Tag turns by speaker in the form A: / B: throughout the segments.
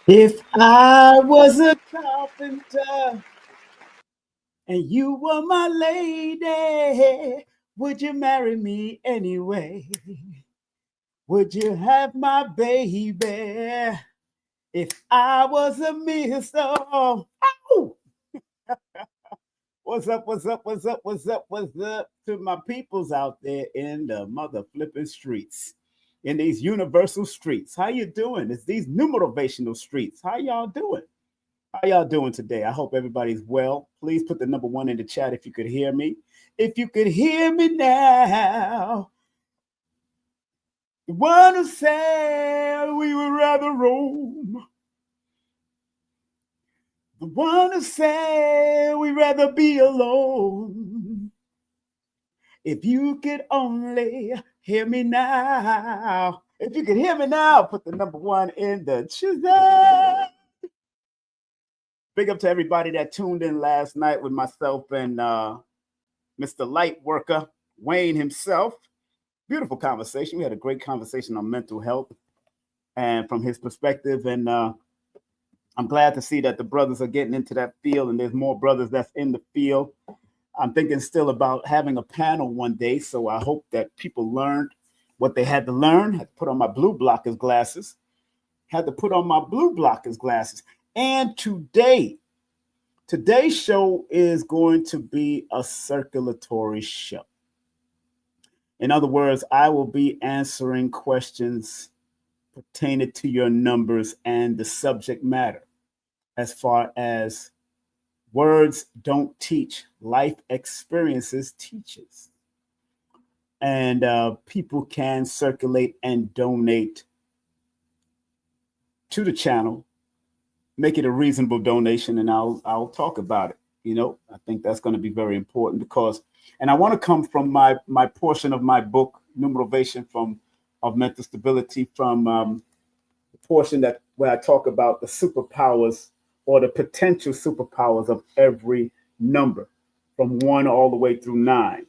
A: If I was a carpenter and you were my lady, would you marry me anyway? Would you have my baby? If I was a minister, oh, what's up, what's up, what's up, what's up, what's up to my peoples out there in the mother flipping streets, in these universal streets. How you doing? It's these numerovational streets. How y'all doing? How y'all doing today? I hope everybody's well. Please put the number one in the chat if you could hear me. If you could hear me now, the one who said we would rather roam. The one who said we'd rather be alone. If you could only hear me now. If you could hear me now, put the number one in the chat. Big up to everybody that tuned in last night with myself and Mr. Lightworker, Wayne himself. Beautiful conversation. We had a great conversation on mental health and from his perspective. And I'm glad to see that the brothers are getting into that field and there's more brothers that's in the field. I'm thinking still about having a panel one day. So I hope that people learned what they had to learn. Had to put on my blue blockers glasses. And today's show is going to be a circulatory show. In other words, I will be answering questions pertaining to your numbers and the subject matter. As far as words don't teach, life experiences teaches. And people can circulate and donate to the channel. Make it a reasonable donation, and I'll talk about it. You know, I think that's going to be very important because, and I want to come from my portion of my book, Numerovation of Mental Stability, from the portion that where I talk about the superpowers or the potential superpowers of every number, from 1 all the way through 9.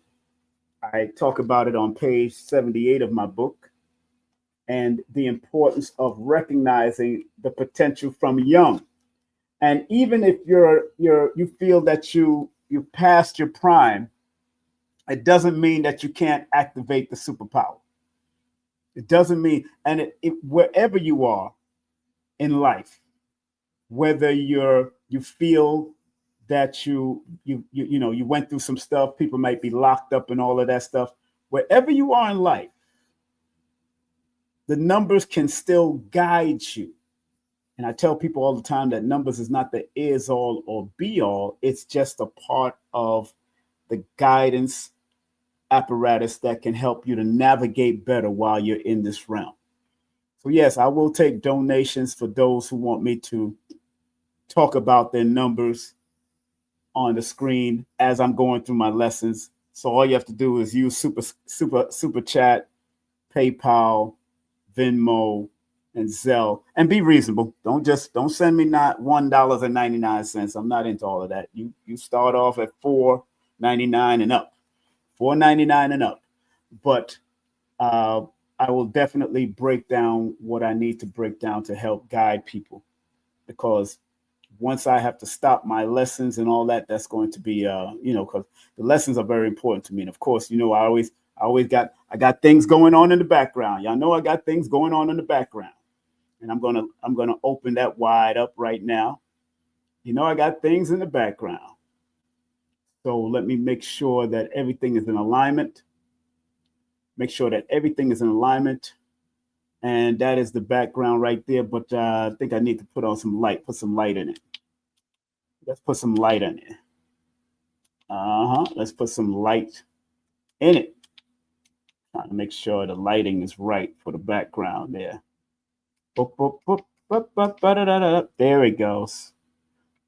A: I talk about it on page 78 of my book, and the importance of recognizing the potential from young. And even if you feel that you passed your prime, it doesn't mean that you can't activate the superpower. It doesn't mean, and wherever you are in life, whether you feel that you went through some stuff, people might be locked up and all of that stuff. Wherever you are in life, the numbers can still guide you. And I tell people all the time that numbers is not the is all or be all. It's just a part of the guidance apparatus that can help you to navigate better while you're in this realm. So yes, I will take donations for those who want me to talk about their numbers on the screen as I'm going through my lessons. So all you have to do is use super chat, PayPal, Venmo, and Zelle, and be reasonable. Don't send me not $1.99. I'm not into all of that. You start off at $4.99 and up, $4.99 and up. But I will definitely break down what I need to break down to help guide people, because once I have to stop my lessons and all that, that's going to be because the lessons are very important to me. And of course, I got things going on in the background. Y'all know I got things going on in the background. And I'm gonna open that wide up right now. I got things in the background. So let me make sure that everything is in alignment. Make sure that everything is in alignment. And that is the background right there. But I think I need to put on some light, put some light in it. Let's put some light in it. Let's put some light in it. Trying to make sure the lighting is right for the background there. There it goes.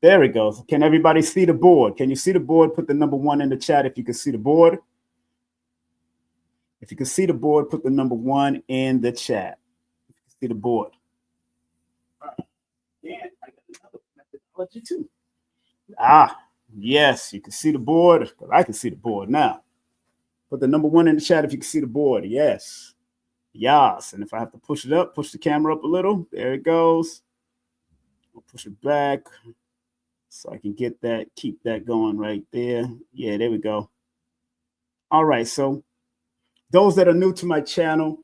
A: There it goes. Can everybody see the board? Can you see the board? Put the number 1 in the chat if you can see the board. If you can see the board, put the number 1 in the chat. If you can see the board. Yeah, I got another methodology too. Yes, you can see the board. I can see the board now. Put the number 1 in the chat if you can see the board. Yes. Yes. And if I have to push it up, push the camera up a little. There it goes. I'll push it back so I can get that, keep that going right there. Yeah, there we go. All right, so those that are new to my channel,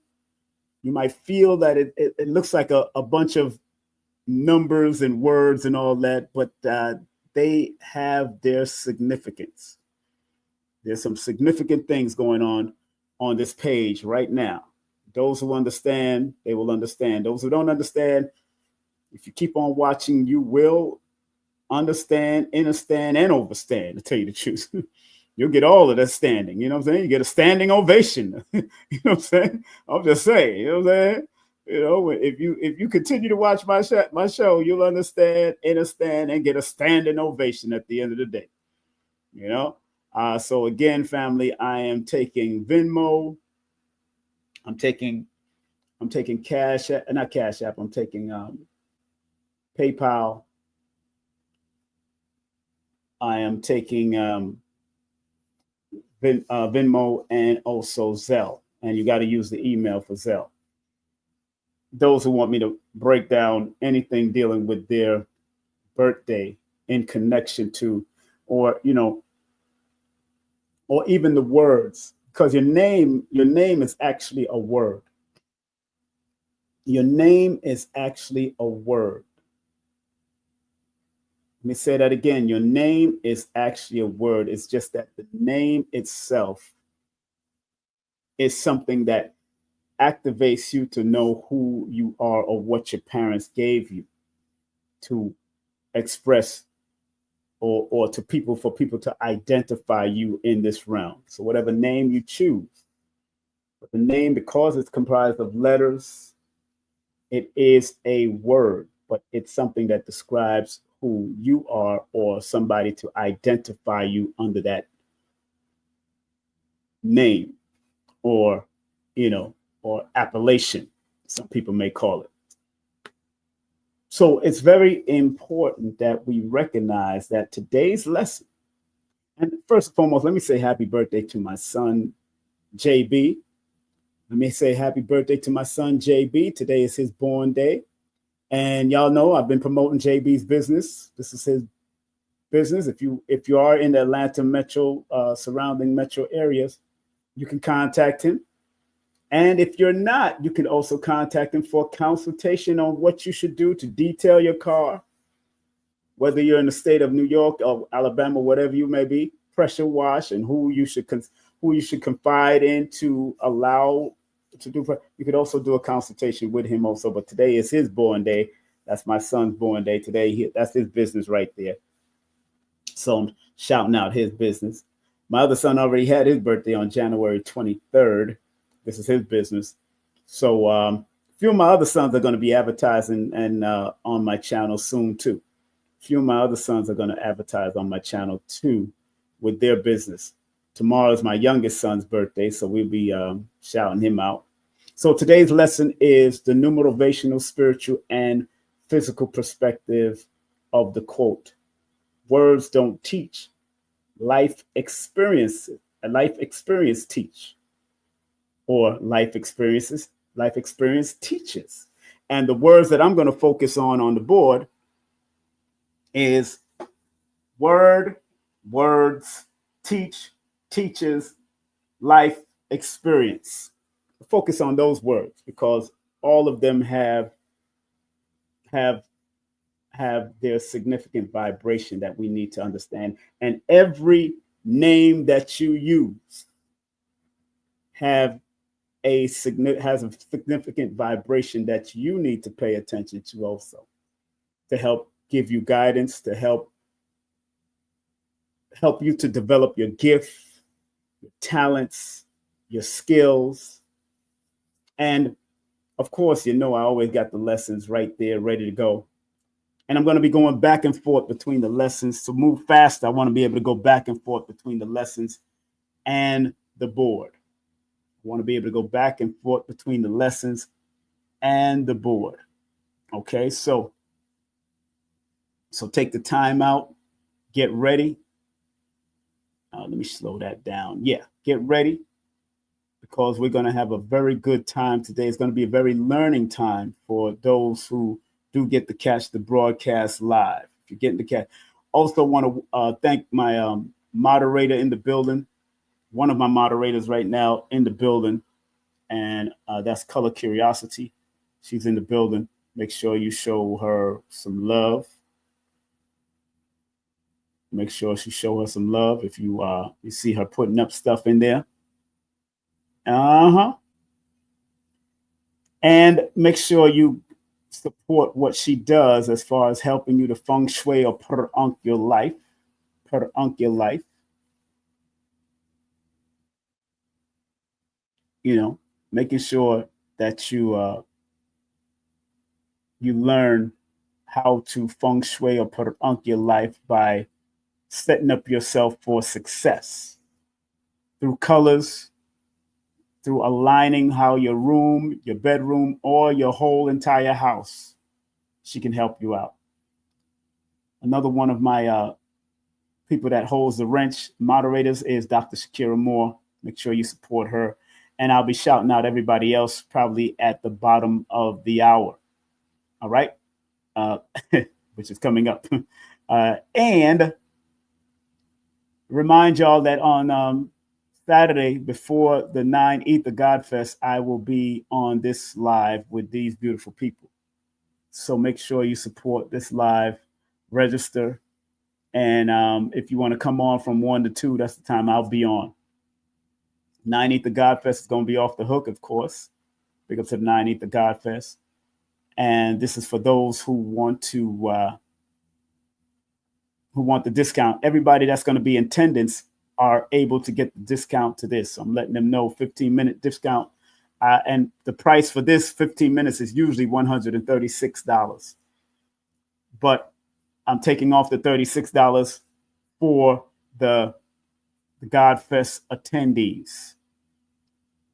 A: you might feel that it looks like a bunch of numbers and words and all that, but they have their significance. There's some significant things going on this page right now. Those who understand, they will understand. Those who don't understand, if you keep on watching, you will understand, understand, and overstand, to tell you the truth. You'll get all of that standing. You know what I'm saying? You get a standing ovation. You know what I'm saying? I'm just saying, you know what I'm saying? You know, if you continue to watch my show, you'll understand, and get a standing ovation at the end of the day. You know? So again, family, I am taking Venmo. I'm taking Cash App, not Cash App. I'm taking PayPal. I am taking Venmo and also Zelle. And you got to use the email for Zelle. Those who want me to break down anything dealing with their birthday in connection to, or or even the words, because your name is actually a word. Your name is actually a word. Let me say that again. Your name is actually a word. It's just that the name itself is something that activates you to know who you are or what your parents gave you to express or to people, for people to identify you in this realm. So whatever name you choose, but the name, because it's comprised of letters, it is a word, but it's something that describes who you are or somebody to identify you under that name, or or appellation, some people may call it. So it's very important that we recognize that today's lesson, and first and foremost, let me say happy birthday to my son, JB. Let me say happy birthday to my son, JB. Today is his born day. And y'all know I've been promoting JB's business. This is his business. If you are in the Atlanta metro, surrounding metro areas, you can contact him. And if you're not, you can also contact him for a consultation on what you should do to detail your car, whether you're in the state of New York or Alabama, whatever you may be, pressure wash, and who you should confide in to allow to do. You could also do a consultation with him also. But today is his born day. That's my son's born day today. That's his business right there. So I'm shouting out his business. My other son already had his birthday on January 23rd. This is his business. So a few of my other sons are going to be advertising and on my channel soon too. A few of my other sons are going to advertise on my channel too with their business. Tomorrow is my youngest son's birthday, so we'll be shouting him out. So today's lesson is the Numerovational Spiritual and Physical perspective of the quote. Words don't teach. Life experience teach. Or life experience teaches. And the words that I'm going to focus on the board is word, words, teach, teaches, life experience. Focus on those words because all of them have their significant vibration that we need to understand. And every name that you use has a significant vibration that you need to pay attention to also, to help give you guidance, to help you to develop your gift, your talents, your skills. And of course, I always got the lessons right there ready to go. And I'm going to be going back and forth between the lessons. To move fast, I want to be able to go back and forth between the lessons and the board. I want to be able to go back and forth between the lessons and the board. Okay, so take the time out, get ready. Let me slow that down. Yeah, get ready because we're going to have a very good time today. It's going to be a very learning time for those who do get to catch the broadcast live. If you're getting to catch, also want to thank my moderator in the building, one of my moderators right now in the building, and that's Color Curiosity. She's in the building. Make sure you show her some love. Make sure you show her some love if you see her putting up stuff in there. And make sure you support what she does as far as helping you to feng shui or perunk your life. Perunk your life. You know, making sure that you learn how to feng shui or perunk your life by setting up yourself for success through colors, through aligning how your room, your bedroom, or your whole entire house, she can help you out. Another one of my people that holds the wrench moderators is Dr. Shakira Moore. Make sure you support her. And I'll be shouting out everybody else probably at the bottom of the hour. All right. Which is coming up. And remind y'all that on Saturday before the 9 Ether God Fest, I will be on this live with these beautiful people. So make sure you support this live, register. And if you want to come on from 1 to 2, that's the time I'll be on. 9 Ether God Fest is going to be off the hook, of course. Big up to the 9 Ether God Fest. And this is for those who want the discount. Everybody that's going to be in attendance are able to get the discount to this. So I'm letting them know 15-minute discount. And the price for this 15 minutes is usually $136. But I'm taking off the $36 for the Godfest attendees.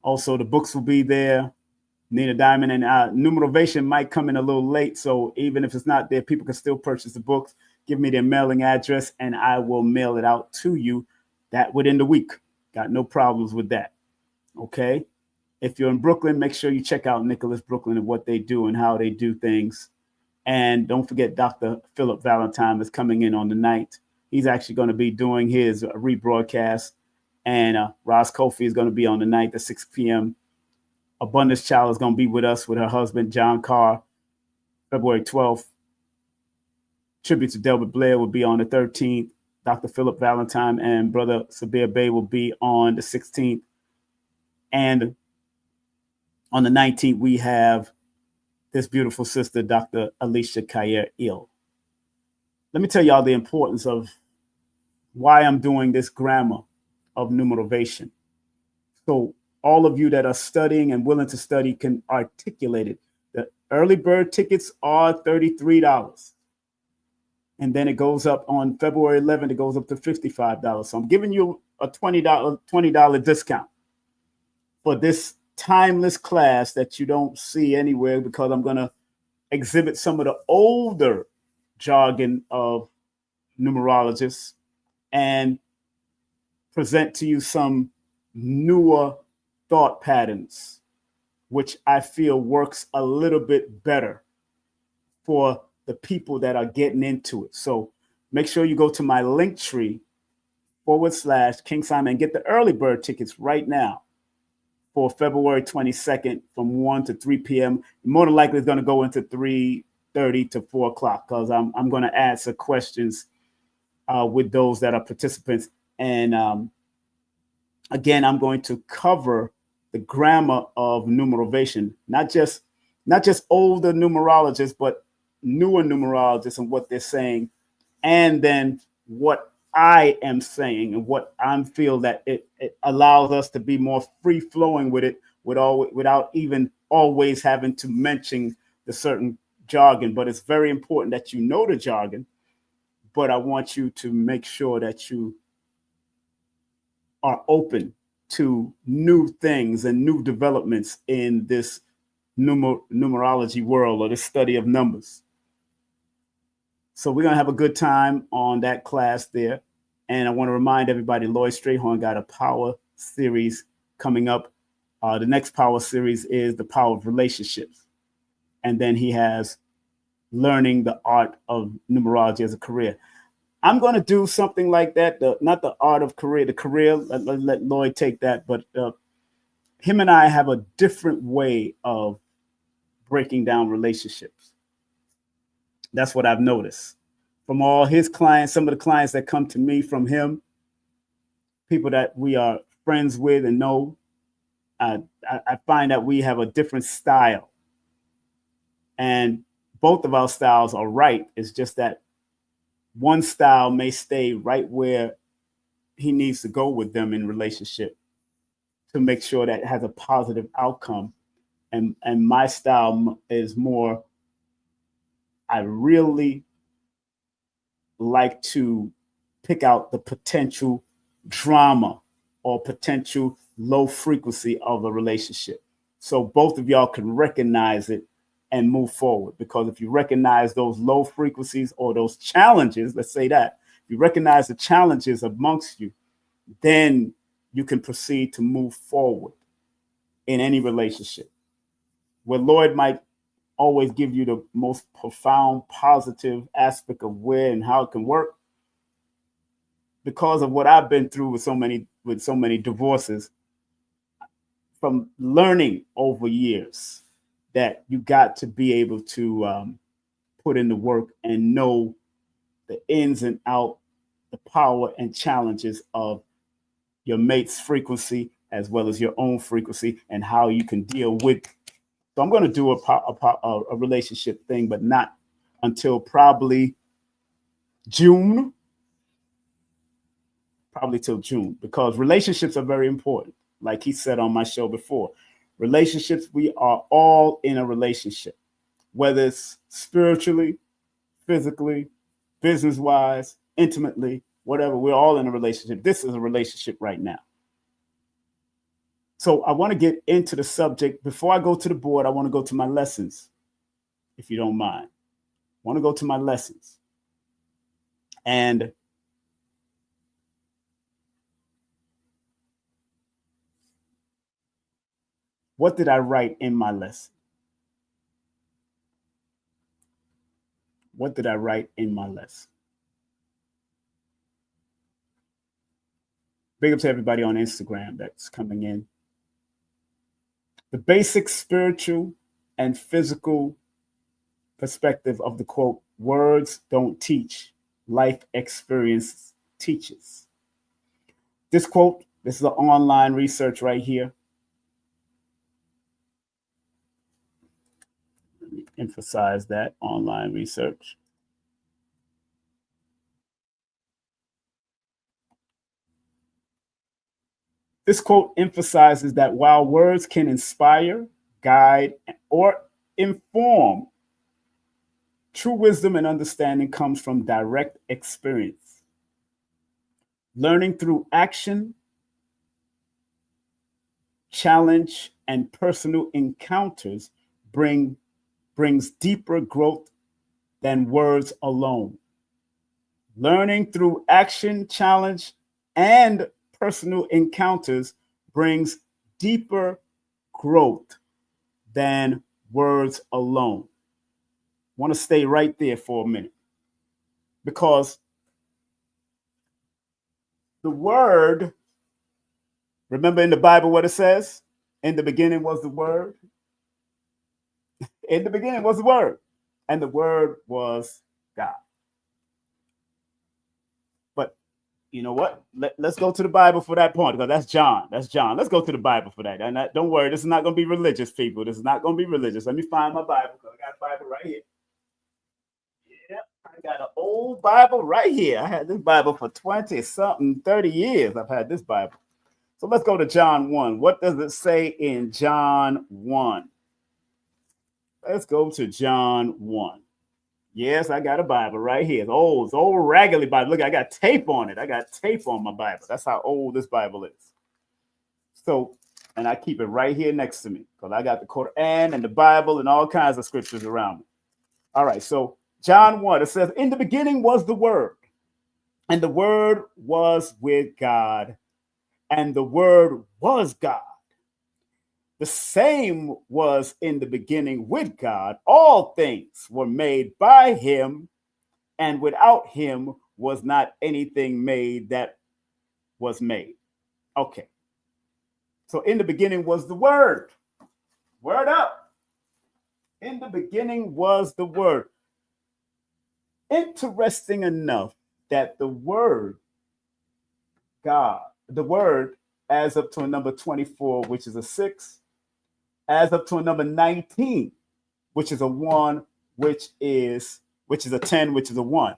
A: Also, the books will be there. Nina Diamond and Numerovation might come in a little late. So even if it's not there, people can still purchase the books. Give me their mailing address and I will mail it out to you that within the week. Got no problems with that. Okay. If you're in Brooklyn, make sure you check out Nicholas Brooklyn and what they do and how they do things. And don't forget, Dr. Philip Valentine is coming in on the night. He's actually going to be doing his rebroadcast. And Roz Kofi is going to be on the night at 6 p.m. Abundance Child is going to be with us with her husband, John Carr, February 12th. Tribute to Delbert Blair will be on the 13th. Dr. Philip Valentine and Brother Sabir Bey will be on the 16th. And on the 19th, we have this beautiful sister, Dr. Alicia Kayer-Il. Let me tell y'all the importance of why I'm doing this grammar of numerovation. So all of you that are studying and willing to study can articulate it. The early bird tickets are $33. And then it goes up on February 11th, it goes up to $55. So I'm giving you a $20 discount for this timeless class that you don't see anywhere, because I'm going to exhibit some of the older jargon of numerologists and present to you some newer thought patterns, which I feel works a little bit better for the people that are getting into it. So make sure you go to my linktr.ee /King Simon and get the early bird tickets right now for February 22nd from 1 to 3 p.m. More than likely it's going to go into 3:30 to 4 o'clock because I'm going to add some questions with those that are participants. And again, I'm going to cover the grammar of numerovation, not just older numerologists, but newer numerologists and what they're saying, and then what I am saying and what I feel that it allows us to be more free flowing with it without even always having to mention the certain jargon. But it's very important that you know the jargon, but I want you to make sure that you are open to new things and new developments in this numerology world, or the study of numbers. So we're going to have a good time on that class there. And I want to remind everybody, Lloyd Strayhorn got a power series coming up. The next power series is the power of relationships. And then he has learning the art of numerology as a career. I'm going to do something like that. Not the art of career, the career. Let Lloyd take that. But him and I have a different way of breaking down relationships. That's what I've noticed from all his clients. Some of the clients that come to me from him, people that we are friends with and know, I find that we have a different style. And both of our styles are right. It's just that one style may stay right where he needs to go with them in relationship to make sure that it has a positive outcome. And my style is more, I really like to pick out the potential drama or potential low frequency of a relationship. So both of y'all can recognize it and move forward. Because if you recognize those low frequencies or those challenges, let's say that, if you recognize the challenges amongst you, then you can proceed to move forward in any relationship. Where Lloyd might always give you the most profound positive aspect of where and how it can work, because of what I've been through with so many divorces, from learning over years that you got to be able to put in the work and know the ins and out, the power and challenges of your mate's frequency as well as your own frequency and how you can deal with. So I'm going to do a relationship thing, but not until probably June. Probably till June, because relationships are very important. Like he said on my show before, relationships, we are all in a relationship, whether it's spiritually, physically, business-wise, intimately, whatever, we're all in a relationship. This is a relationship right now. So I want to get into the subject. Before I go to the board, I want to go to my lessons, if you don't mind. I want to go to my lessons. And what did I write in my lesson? What did I write in my lesson? Big up to everybody on Instagram that's coming in. The basic spiritual and physical perspective of the quote, words don't teach, life experience teaches. This quote, this is an online research right here. Let me emphasize that, online research. This quote emphasizes that while words can inspire, guide, or inform, true wisdom and understanding comes from direct experience. Learning through action, challenge, and personal encounters brings deeper growth than words alone. Learning through action, challenge, and personal encounters brings deeper growth than words alone. I want to stay right there for a minute, because the word, remember in the Bible what it says? In the beginning was the word. In the beginning was the word, and the word was God. But you know what? Let's go to the Bible for that point, because that's John. That's John. Let's go to the Bible for that. And don't worry, this is not going to be religious, people. This is not going to be religious. Let me find my Bible, because I got a Bible right here. Yep, I got an old Bible right here. I had this Bible for 20-something, 30 years. I've had this Bible. So let's go to John 1. What does it say in John 1? Let's go to John 1. Yes, I got a Bible right here. It's old raggedy Bible. Look, I got tape on it. I got tape on my Bible. That's how old this Bible is. So, and I keep it right here next to me, because I got the Quran and the Bible and all kinds of scriptures around me. All right, so John 1, it says, in the beginning was the Word, and the Word was with God, and the Word was God. The same was in the beginning with God. All things were made by him, and without him was not anything made that was made. Okay. So in the beginning was the Word. Word up. In the beginning was the Word. Interesting enough that the Word, God, the Word, adds up to a number 24, which is a 6, adds up to a number 19, which is a 1, which is a 10, which is a 1.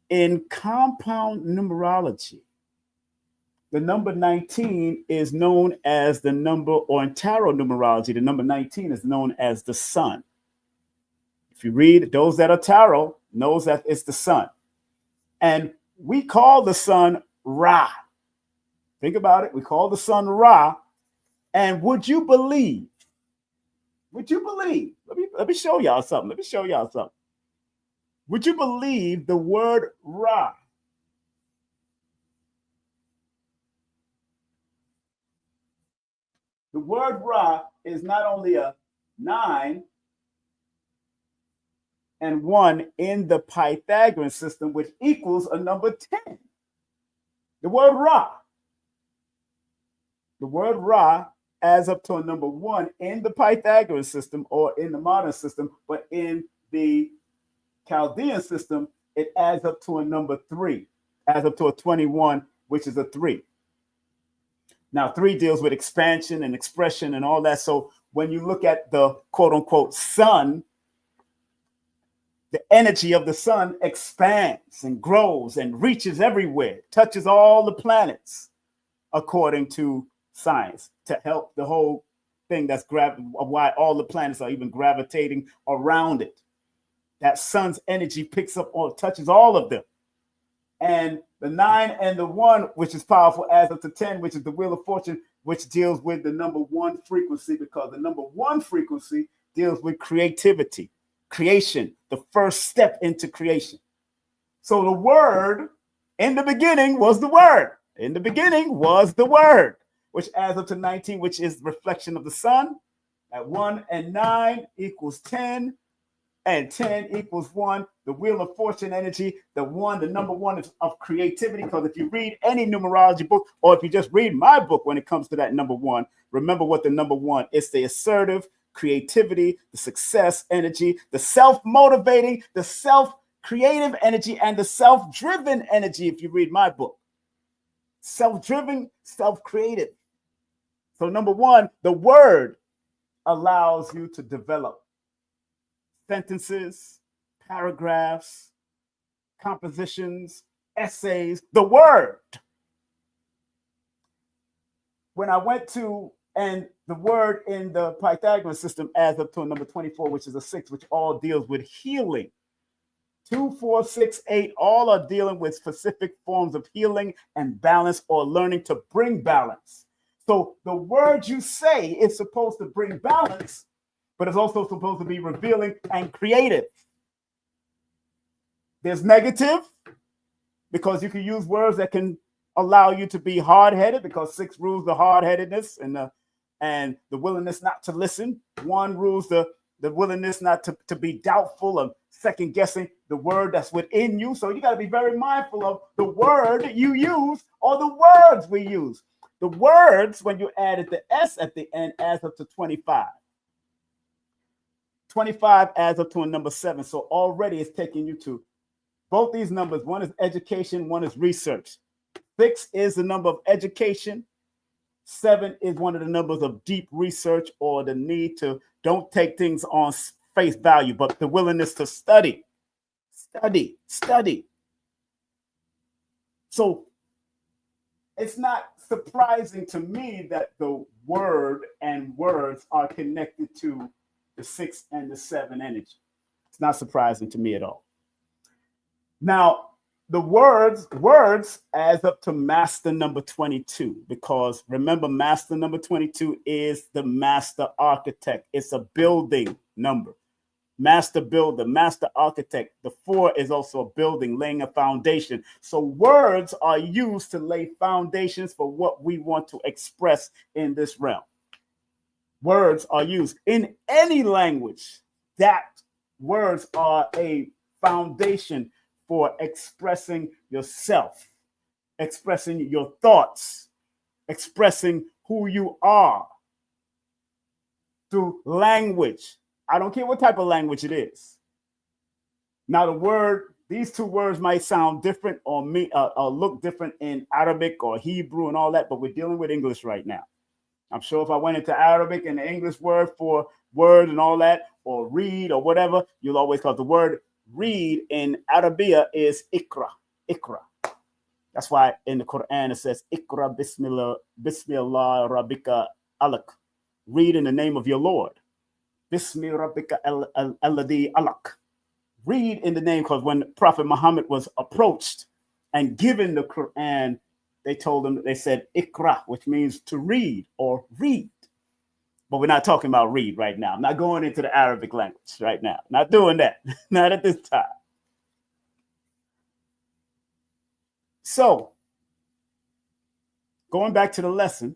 A: In compound numerology, the number 19 is known as the number, or in tarot numerology, the number 19 is known as the sun. If you read, those that are tarot knows that it's the sun. And we call the sun Ra. Think about it. We call the sun Ra. And would you believe? Let me show y'all something. Would you believe the word Ra? The word Ra is not only a 9 and 1 in the Pythagorean system, which equals a number 10. The word Ra adds up to a number 1 in the Pythagorean system or in the modern system, but in the Chaldean system, it adds up to a number 3, adds up to a 21, which is a 3. Now, 3 deals with expansion and expression and all that. So when you look at the quote unquote sun, the energy of the sun expands and grows and reaches everywhere, touches all the planets, according to science, to help the whole thing that's why all the planets are even gravitating around it. That sun's energy picks up or touches all of them. And the 9 and the 1, which is powerful, adds up to 10, which is the Wheel of Fortune, which deals with the number 1 frequency, because the number 1 frequency deals with creativity, creation, the first step into creation. So the Word, in the beginning was the Word. In the beginning was the Word, which adds up to 19, which is reflection of the sun. At 1 and 9 equals 10. And 10 equals 1. The Wheel of Fortune energy, the number 1 is of creativity. Because if you read any numerology book, or if you just read my book when it comes to that number 1, remember what the number 1 is: the assertive creativity, the success energy, the self-motivating, the self-creative energy, and the self-driven energy. If you read my book, self-driven, self-creative. So number 1, the Word allows you to develop sentences, paragraphs, compositions, essays, the Word. When I went to, and the Word in the Pythagorean system adds up to a number 24, which is a 6, which all deals with healing. 2, 4, 6, 8, all are dealing with specific forms of healing and balance, or learning to bring balance. So the word you say is supposed to bring balance, but it's also supposed to be revealing and creative. There's negative, because you can use words that can allow you to be hard-headed, because 6 rules the hard-headedness and the willingness not to listen. 1 rules the willingness not to be doubtful of second-guessing the word that's within you. So you got to be very mindful of the word you use, or the words we use. The words, when you added the S at the end, adds up to 25. 25 adds up to a number 7. So already it's taking you to both these numbers. 1 is education, 1 is research. 6 is the number of education. 7 is one of the numbers of deep research, or the need to don't take things on face value, but the willingness to study. So it's not surprising to me that the word and words are connected to the 6 and the 7 energy. It's not surprising to me at all. Now, the words adds up to master number 22, because remember, master number 22 is the master architect. It's a building number. Master builder, master architect. The 4 is also a building, laying a foundation. So words are used to lay foundations for what we want to express in this realm. Words are used in any language. That words are a foundation for expressing yourself, expressing your thoughts, expressing who you are through language. I don't care what type of language it is. Now, these two words might sound different or look different in Arabic or Hebrew and all that, but we're dealing with English right now. I'm sure if I went into Arabic and the English word for word and all that, or read or whatever, you'll always call the word read in Arabia is ikra. Ikra. That's why in the Quran it says ikra bismillah rabbika alak. Read in the name of your Lord. Bismi rabbika alladhi alak. Read in the name, because when Prophet Muhammad was approached and given the Quran, they said ikra, which means to read or read. But we're not talking about read right now. I'm not going into the Arabic language right now. Not doing that. Not at this time. So, going back to the lesson.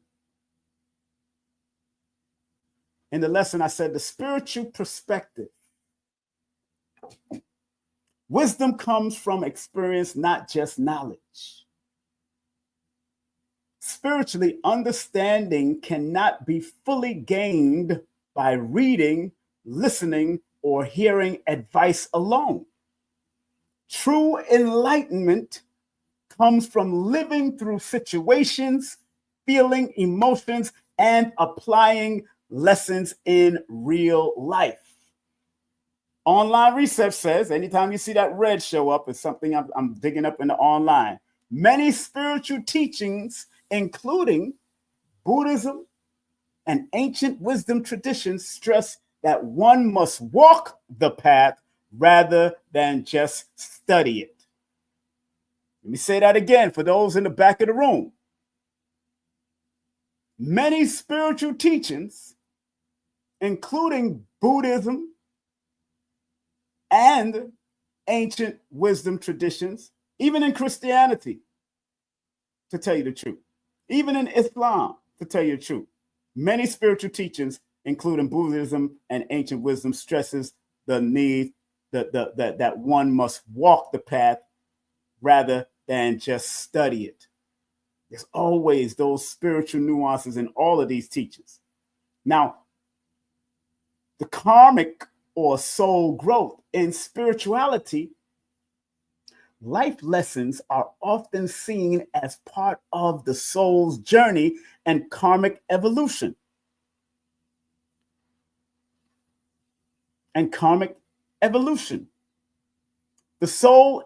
A: In the lesson, I said the spiritual perspective. Wisdom comes from experience, not just knowledge. Spiritually, understanding cannot be fully gained by reading, listening, or hearing advice alone. True enlightenment comes from living through situations, feeling emotions, and applying lessons in real life. Online research says anytime you see that red show up, it's something I'm digging up in the online. Many spiritual teachings, including Buddhism and ancient wisdom traditions, stress that one must walk the path rather than just study it. Let me say that again for those in the back of the room. Many spiritual teachings, including Buddhism and ancient wisdom traditions, even in Christianity, to tell you the truth, even in Islam, to tell you the truth, many spiritual teachings, including Buddhism and ancient wisdom, stresses the need that one must walk the path rather than just study it. There's always those spiritual nuances in all of these teachings. Now, the karmic or soul growth in spirituality, life lessons are often seen as part of the soul's journey and karmic evolution. The soul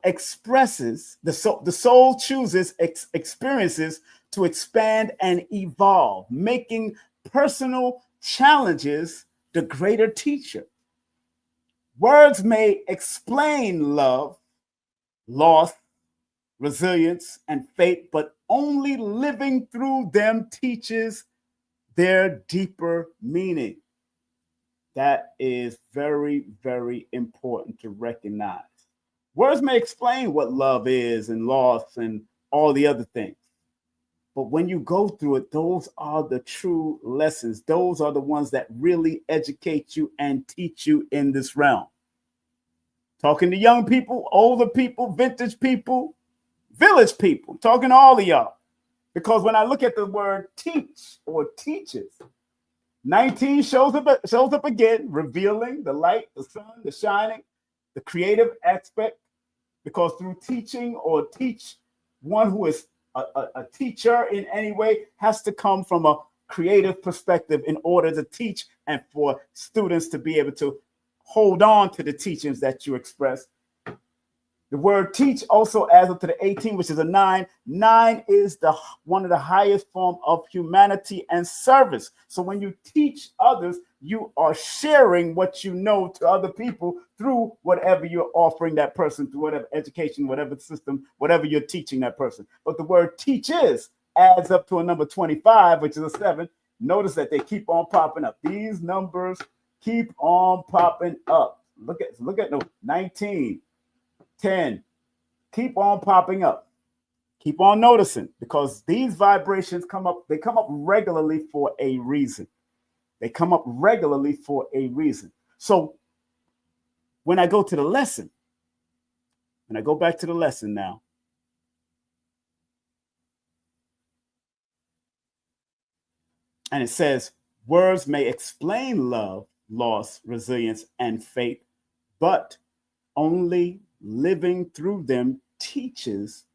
A: chooses experiences to expand and evolve, making personal challenges the greater teacher. Words may explain love, loss, resilience, and fate, but only living through them teaches their deeper meaning. That is very, very important to recognize. Words may explain what love is and loss and all the other things. But when you go through it, those are the true lessons. Those are the ones that really educate you and teach you in this realm. Talking to young people, older people, vintage people, village people, talking to all of y'all. Because when I look at the word teach or teaches, 19 shows up again, revealing the light, the sun, the shining, the creative aspect. Because through teaching or teach, one who is a teacher in any way has to come from a creative perspective in order to teach and for students to be able to hold on to the teachings that you express. The word teach also adds up to the 18, which is a 9. 9 is one of the highest form of humanity and service. So when you teach others, you are sharing what you know to other people through whatever you're offering that person, through whatever education, whatever system, whatever you're teaching that person. But the word teaches adds up to a number 25, which is a 7. Notice that they keep on popping up. These numbers keep on popping up. Look at no 19. 10, keep on popping up. Keep on noticing, because these vibrations come up regularly for a reason. They come up regularly for a reason. So when I go to the lesson, when I go back to the lesson now, and it says, words may explain love, loss, resilience, and faith, but only living through them teaches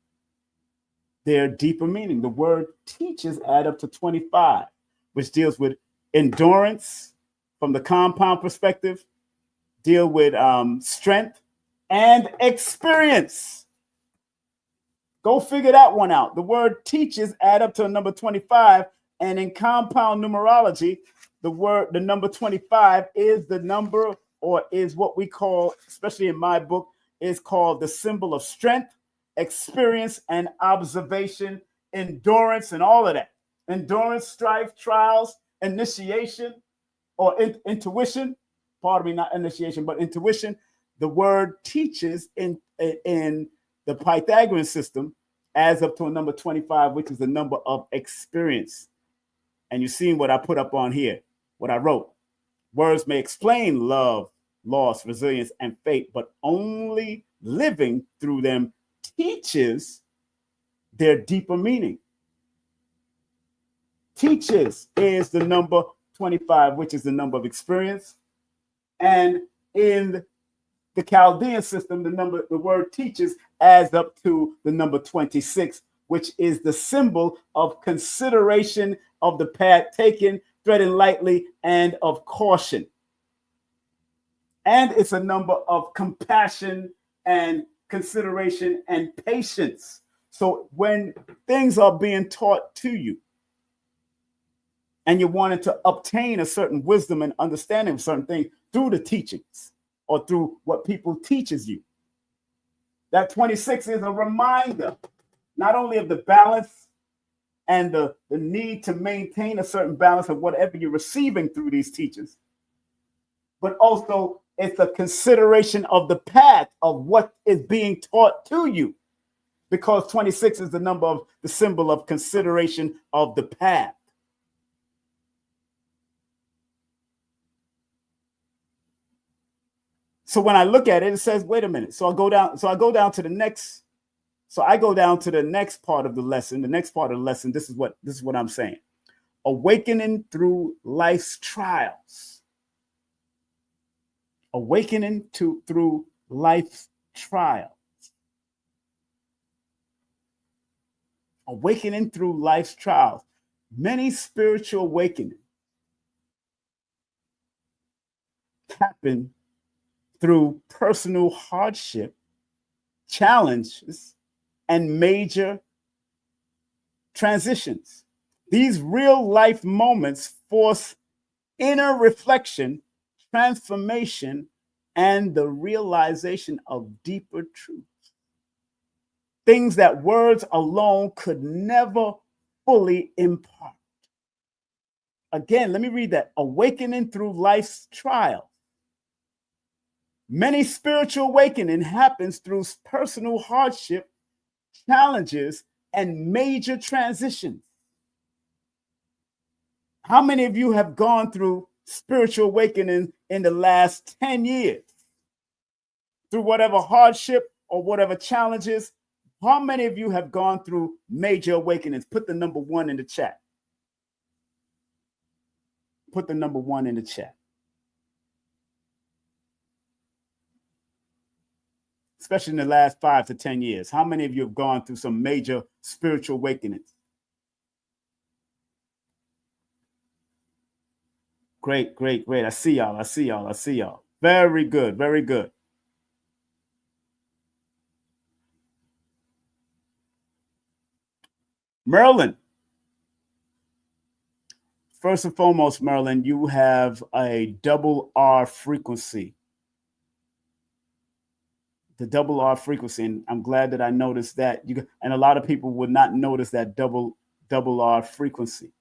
A: their deeper meaning. The word teaches add up to 25, which deals with endurance from the compound perspective, deal with strength and experience. Go figure that one out. The word teaches add up to a number 25, and in compound numerology, the number 25 is the number, or is what we call, especially in my book, is called the symbol of strength, experience, and observation, endurance, and all of that. Endurance, strife, trials, initiation, or intuition. Pardon me, not initiation, but intuition. The word teaches in the Pythagorean system adds up to a number 25, which is the number of experience. And you've seen what I put up on here, what I wrote. Words may explain love, loss, resilience, and fate, but only living through them teaches their deeper meaning. Teaches is the number 25, which is the number of experience. And in the Chaldean system, the word teaches adds up to the number 26, which is the symbol of consideration of the path taken, treading lightly, and of caution. And it's a number of compassion and consideration and patience. So when things are being taught to you and you wanted to obtain a certain wisdom and understanding of certain things through the teachings or through what people teaches you, that 26 is a reminder not only of the balance and the need to maintain a certain balance of whatever you're receiving through these teachers, but also it's a consideration of the path of what is being taught to you, because 26 is the number of the symbol of consideration of the path. So when I look at it, it says, wait a minute. So I go down to the next. So I go down to the next part of the lesson. The next part of the lesson, this is what I'm saying. Awakening through life's trials. Awakening through life's trials. Awakening through life's trials. Many spiritual awakenings happen through personal hardship, challenges, and major transitions. These real life moments force inner reflection, transformation, and the realization of deeper truths. Things that words alone could never fully impart. Again, let me read that. Awakening through life's trial. Many spiritual awakening happens through personal hardship, challenges, and major transitions. How many of you have gone through spiritual awakening in the last 10 years? Through whatever hardship or whatever challenges, how many of you have gone through major awakenings? Put the number 1 in the chat. Put the number 1 in the chat. Especially in the last 5 to 10 years. How many of you have gone through some major spiritual awakenings? Great, great, great. I see y'all. Very good, very good. Merlin. First and foremost, Merlin, you have a double R frequency. The double R frequency, and I'm glad that I noticed that. And a lot of people would not notice that double R frequency.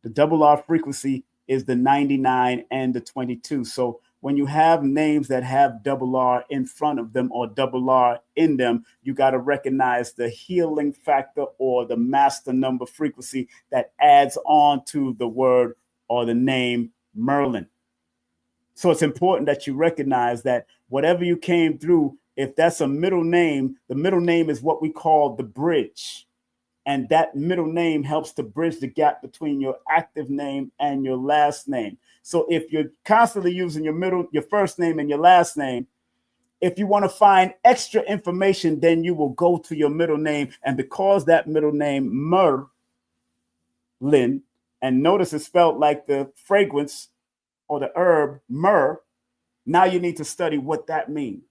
A: The double R frequency is the 99 and the 22. So when you have names that have double R in front of them or double R in them, you got to recognize the healing factor or the master number frequency that adds on to the word or the name Merlin. So it's important that you recognize that whatever you came through, if that's a middle name, the middle name is what we call the bridge. And that middle name helps to bridge the gap between your active name and your last name. So if you're constantly using your first name and your last name, if you want to find extra information, then you will go to your middle name. And because that middle name, Merlin, and notice it's spelled like the fragrance or the herb myrrh, now you need to study what that means.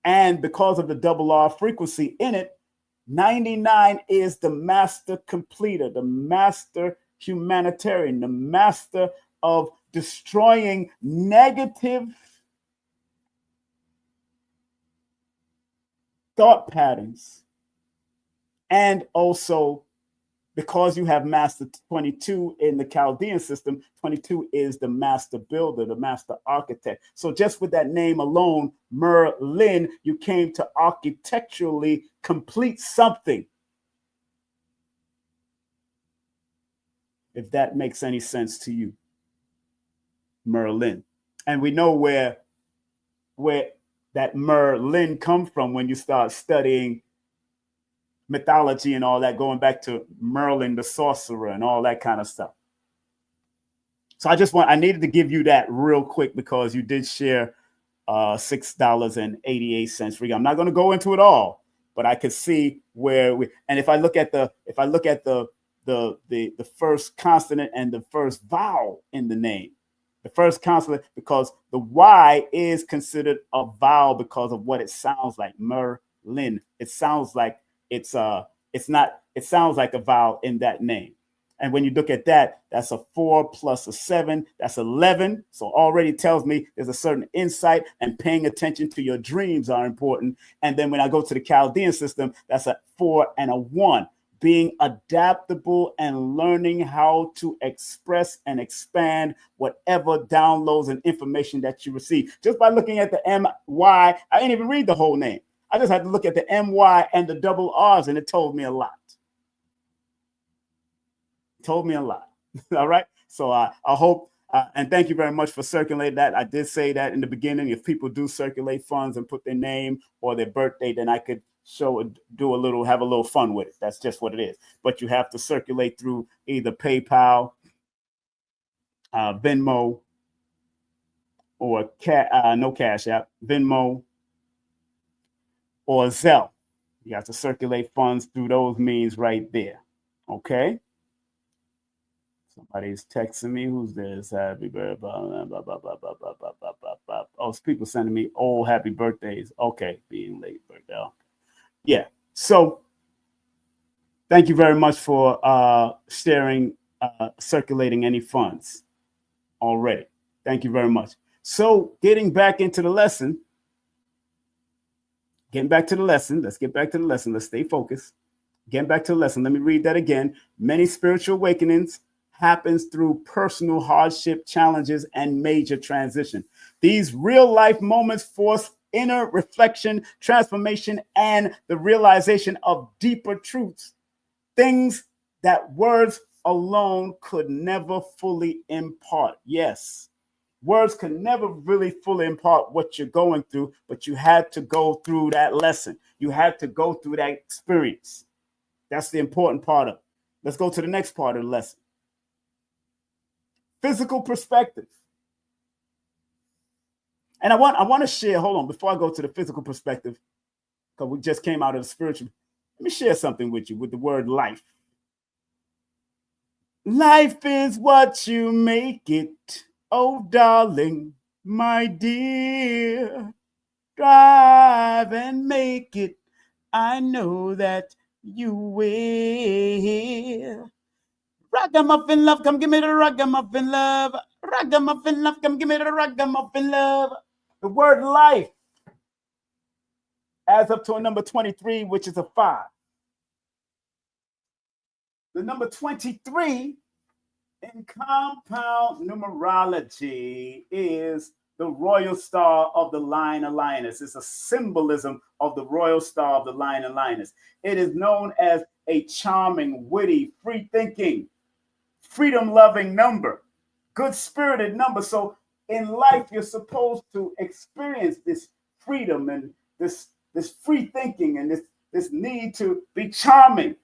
A: And because of the double R frequency in it, 99 is the master completer, the master humanitarian, the master of destroying negative thought patterns. And also, because you have master 22 in the Chaldean system, 22 is the master builder, the master architect. So just with that name alone, Merlin, you came to architecturally complete something. If that makes any sense to you, Merlin. And we know where that Merlin comes from when you start studying mythology and all that, going back to Merlin the sorcerer and all that kind of stuff. So I needed to give you that real quick because you did share $6.88. I'm not going to go into it all, but I could see where and if I look at the first consonant and the first vowel in the name, the first consonant, because the Y is considered a vowel because of what it sounds like. Merlin. It sounds like it sounds like a vowel in that name. And when you look at that, that's a 4 plus a 7, that's 11. So already tells me there's a certain insight, and paying attention to your dreams are important. And then when I go to the Chaldean system, that's a 4 and a 1. Being adaptable and learning how to express and expand whatever downloads and information that you receive. Just by looking at the MY, I didn't even read the whole name. I just had to look at the MY and the double R's, and it told me a lot. Told me a lot. All right. So I hope, and thank you very much for circulating that. I did say that in the beginning. If people do circulate funds and put their name or their birthday, then I could have a little fun with it. That's just what it is. But you have to circulate through either PayPal, Venmo, or no Cash App, Venmo, or Zelle. You have to circulate funds through those means right there. Okay. Somebody's texting me. Who's this? Happy birthday. Oh, it's people sending me happy birthdays. Okay. Being late birthday. Okay. Yeah. So thank you very much for circulating any funds already. Thank you very much. So getting back into the lesson. Let's get back to the lesson. Let's stay focused. Getting back to the lesson. Let me read that again. Many spiritual awakenings happens through personal hardship, challenges, and major transition. These real life moments force inner reflection, transformation, and the realization of deeper truths, things that words alone could never fully impart. Yes, words can never really fully impart what you're going through, but you had to go through that lesson. You had to go through that experience. That's the important part of it. Let's go to the next part of the lesson. Physical perspective. And I want to share, hold on, before I go to the physical perspective, because we just came out of the spiritual, let me share something with you with the word life. Life is what you make it, oh darling, my dear. Strive and make it, I know that you will. Ragamuffin love, come give me the ragamuffin love. Ragamuffin love, come give me the ragamuffin love. The word life adds up to a number 23, which is a 5. The number 23 in compound numerology is the royal star of the lion and lioness. It's a symbolism of the royal star of the lion and lioness. It is known as a charming, witty, free-thinking, freedom-loving number. good-spirited number. So in life, you're supposed to experience this freedom and this free thinking and this need to be charming.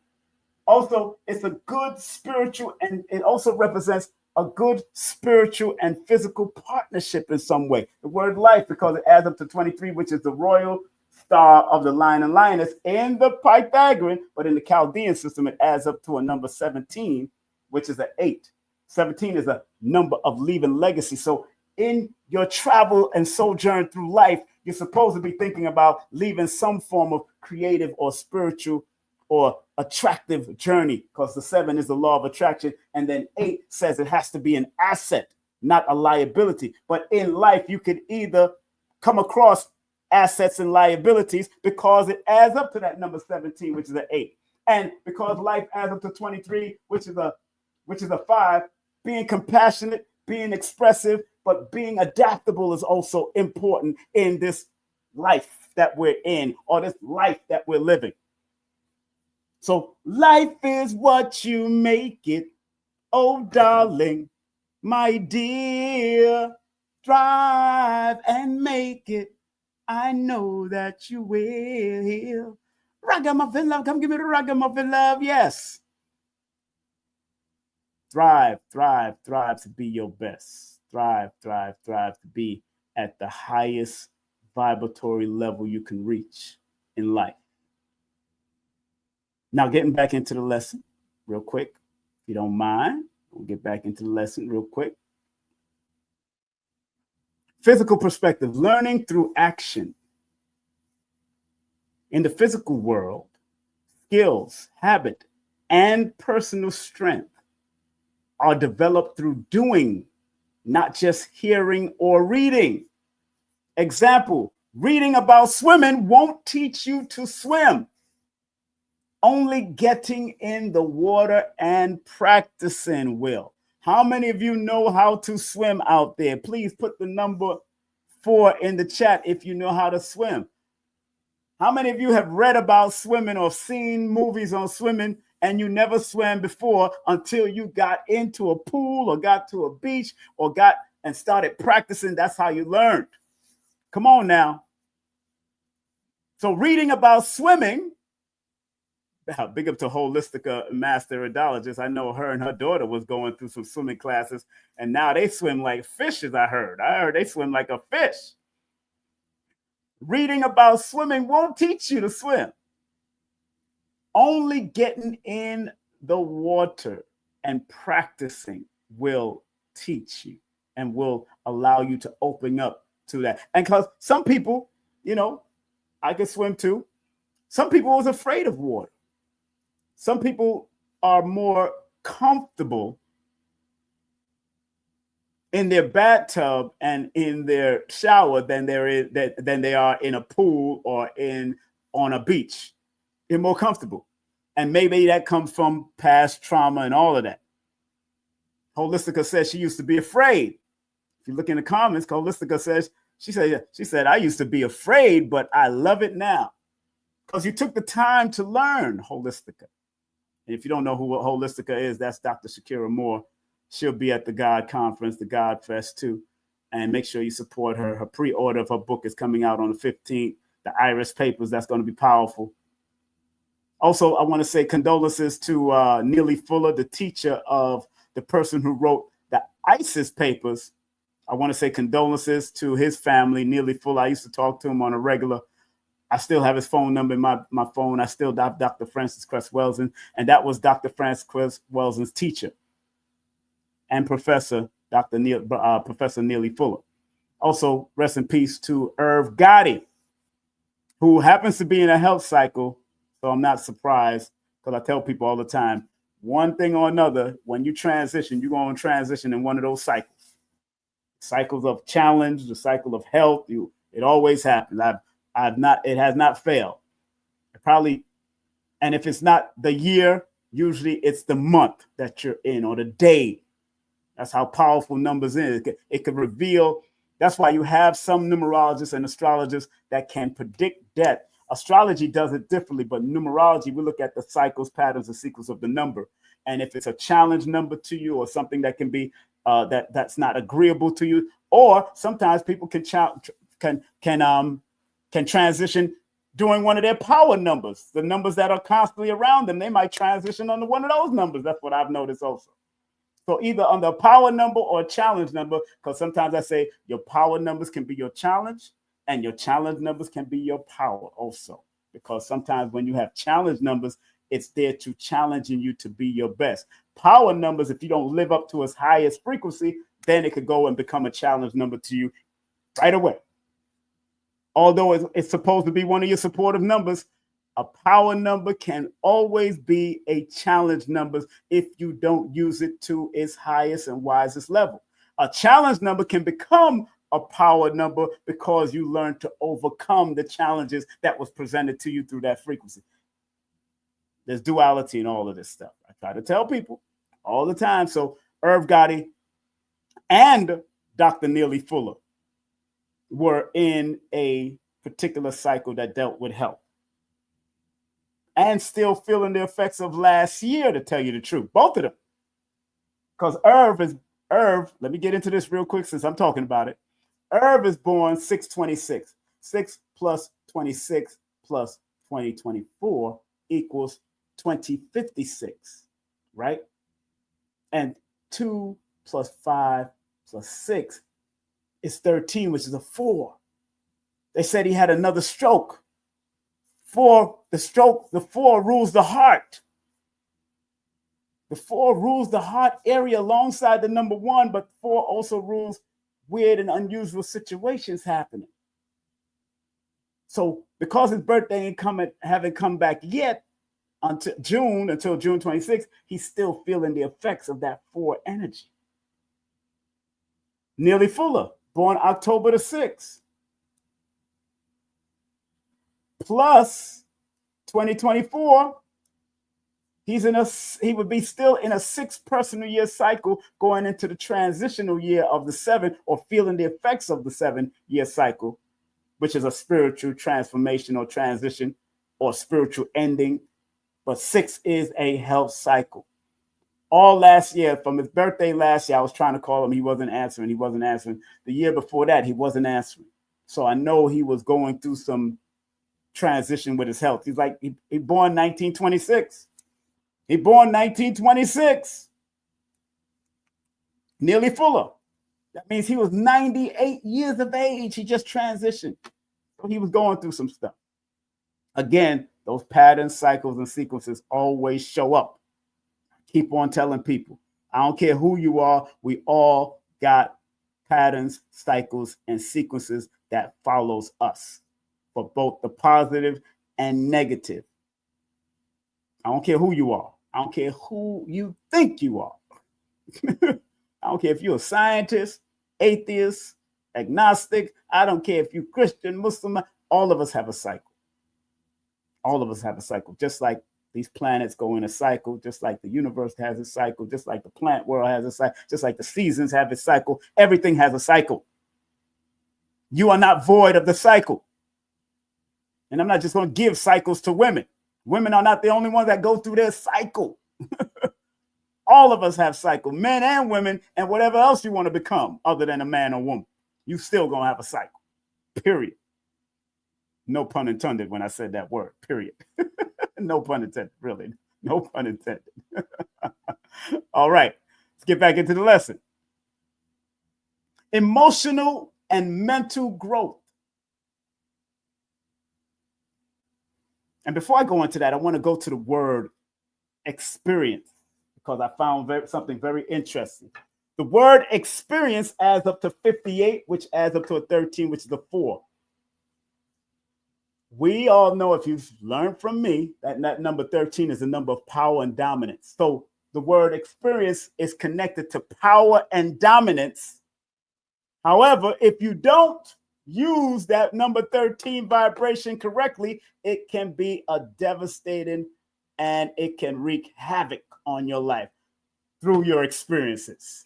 A: Also, it's a good spiritual, and it also represents a good spiritual and physical partnership in some way. The word life, because it adds up to 23, which is the royal star of the lion and lioness in the Pythagorean, but in the Chaldean system, it adds up to a number 17, which is an 8. 17 is a number of leaving legacy. So in your travel and sojourn through life, you're supposed to be thinking about leaving some form of creative or spiritual or attractive journey, because the 7 is the law of attraction. And then 8 says it has to be an asset, not a liability. But in life, you could either come across assets and liabilities because it adds up to that number 17, which is an 8. And because life adds up to 23, which is a 5, being compassionate, being expressive, but being adaptable is also important in this life that we're in, or this life that we're living. So life is what you make it. Oh, darling, my dear, strive and make it. I know that you will. Ragamuffin love, come give me the ragamuffin love. Yes. Thrive, thrive, thrive to be your best. Thrive, thrive, thrive to be at the highest vibratory level you can reach in life. Now, getting back into the lesson real quick, if you don't mind, we'll get back into the lesson real quick. Physical perspective, learning through action. In the physical world, skills, habit, and personal strength are developed through doing, not just hearing or reading. Example, reading about swimming won't teach you to swim. Only getting in the water and practicing will. How many of you know how to swim out there? Please put the number 4 in the chat if you know how to swim. How many of you have read about swimming or seen movies on swimming and you never swam before until you got into a pool or got to a beach or got and started practicing? That's how you learned. Come on now. So reading about swimming, big up to Holistica Master Iridologist. I know her and her daughter was going through some swimming classes, and now they swim like fishes, I heard. They swim like a fish. Reading about swimming won't teach you to swim. Only getting in the water and practicing will teach you and will allow you to open up to that. And because some people, I could swim too. Some people was afraid of water. Some people are more comfortable in their bathtub and in their shower than they are in a pool or on a beach. They're more comfortable. And maybe that comes from past trauma and all of that. Holistica says she used to be afraid. If you look in the comments, Holistica says, she said, I used to be afraid, but I love it now. Because you took the time to learn Holistica. And if you don't know who Holistica is, that's Dr. Shakira Moore. She'll be at the God Conference, the God Fest too. And make sure you support her. Her pre-order of her book is coming out on the 15th. The Iris Papers, that's going to be powerful. Also, I want to say condolences to Neely Fuller, the teacher of the person who wrote the ISIS papers. I want to say condolences to his family, Neely Fuller. I used to talk to him on a regular. I still have his phone number in my phone. I still have Dr. Francis Cress Welsing, and that was Dr. Francis Cress Welsing's teacher and professor, Professor Neely Fuller. Also, rest in peace to Irv Gotti, who happens to be in a health cycle. So I'm not surprised, because I tell people all the time, one thing or another, when you transition, you're going to transition in one of those cycles. Cycles of challenge, the cycle of health. It always happens. It has not failed. And if it's not the year, usually it's the month that you're in or the day. That's how powerful numbers is. It could reveal. That's why you have some numerologists and astrologers that can predict death. Astrology does it differently, but numerology, we look at the cycles, patterns, and sequence of the number. And if it's a challenge number to you, or something that can be that's not agreeable to you, or sometimes people can transition during one of their power numbers, the numbers that are constantly around them. They might transition under one of those numbers. That's what I've noticed also. So either on the power number or challenge number, because sometimes I say your power numbers can be your challenge and your challenge numbers can be your power also. Because sometimes when you have challenge numbers, it's there to challenging you to be your best. Power numbers, if you don't live up to its highest frequency, then it could go and become a challenge number to you right away. Although it's supposed to be one of your supportive numbers, a power number can always be a challenge number if you don't use it to its highest and wisest level. A challenge number can become a power number because you learn to overcome the challenges that was presented to you through that frequency. There's duality in all of this stuff. I try to tell people all the time. So Irv Gotti and Dr. Neely Fuller were in a particular cycle that dealt with health, and still feeling the effects of last year, to tell you the truth, both of them. Because Irv, let me get into this real quick since I'm talking about it. Irv is born 626. 6 plus 26 plus 2024 equals 2056, right? And 2 plus 5 plus 6 is 13, which is a 4. They said he had another stroke. The 4 rules the heart. The 4 rules the heart area alongside the number 1, but 4 also rules weird and unusual situations happening. So because his birthday haven't come back yet until June 26th, he's still feeling the effects of that 4 energy. Neely Fuller, born October the 6th. Plus 2024, he would be still in a 6 personal year cycle going into the transitional year of the 7, or feeling the effects of the 7-year cycle, which is a spiritual transformation or transition or spiritual ending. But 6 is a health cycle. All last year, from his birthday last year, I was trying to call him. He wasn't answering. The year before that, he wasn't answering. So I know he was going through some transition with his health. He's like, he born 1926. He born 1926. Neely Fuller. That means he was 98 years of age. He just transitioned. So he was going through some stuff. Again, those patterns, cycles, and sequences always show up. Keep on telling people. I don't care who you are. We all got patterns, cycles, and sequences that follows us, for both the positive and negative. I don't care who you are. I don't care who you think you are. I don't care if you're a scientist, atheist, agnostic. I don't care if you're Christian, Muslim. All of us have a cycle. All of us have a cycle. Just like these planets go in a cycle, just like the universe has a cycle, just like the plant world has a cycle, just like the seasons have a cycle. Everything has a cycle. You are not void of the cycle. And I'm not just going to give cycles to women. Women are not the only ones that go through their cycle. All of us have cycle, men and women, and whatever else you want to become other than a man or woman. You still going to have a cycle, period. No pun intended when I said that word, period. No pun intended, really. No pun intended. All right, let's get back into the lesson. Emotional and mental growth. And before I go into that, I want to go to the word experience, because I found something very interesting. The word experience adds up to 58, which adds up to a 13, which is a 4. We all know, if you've learned from me, that number 13 is a number of power and dominance. So the word experience is connected to power and dominance. However, if you don't use that number 13 vibration correctly, it can be a devastating, and it can wreak havoc on your life through your experiences.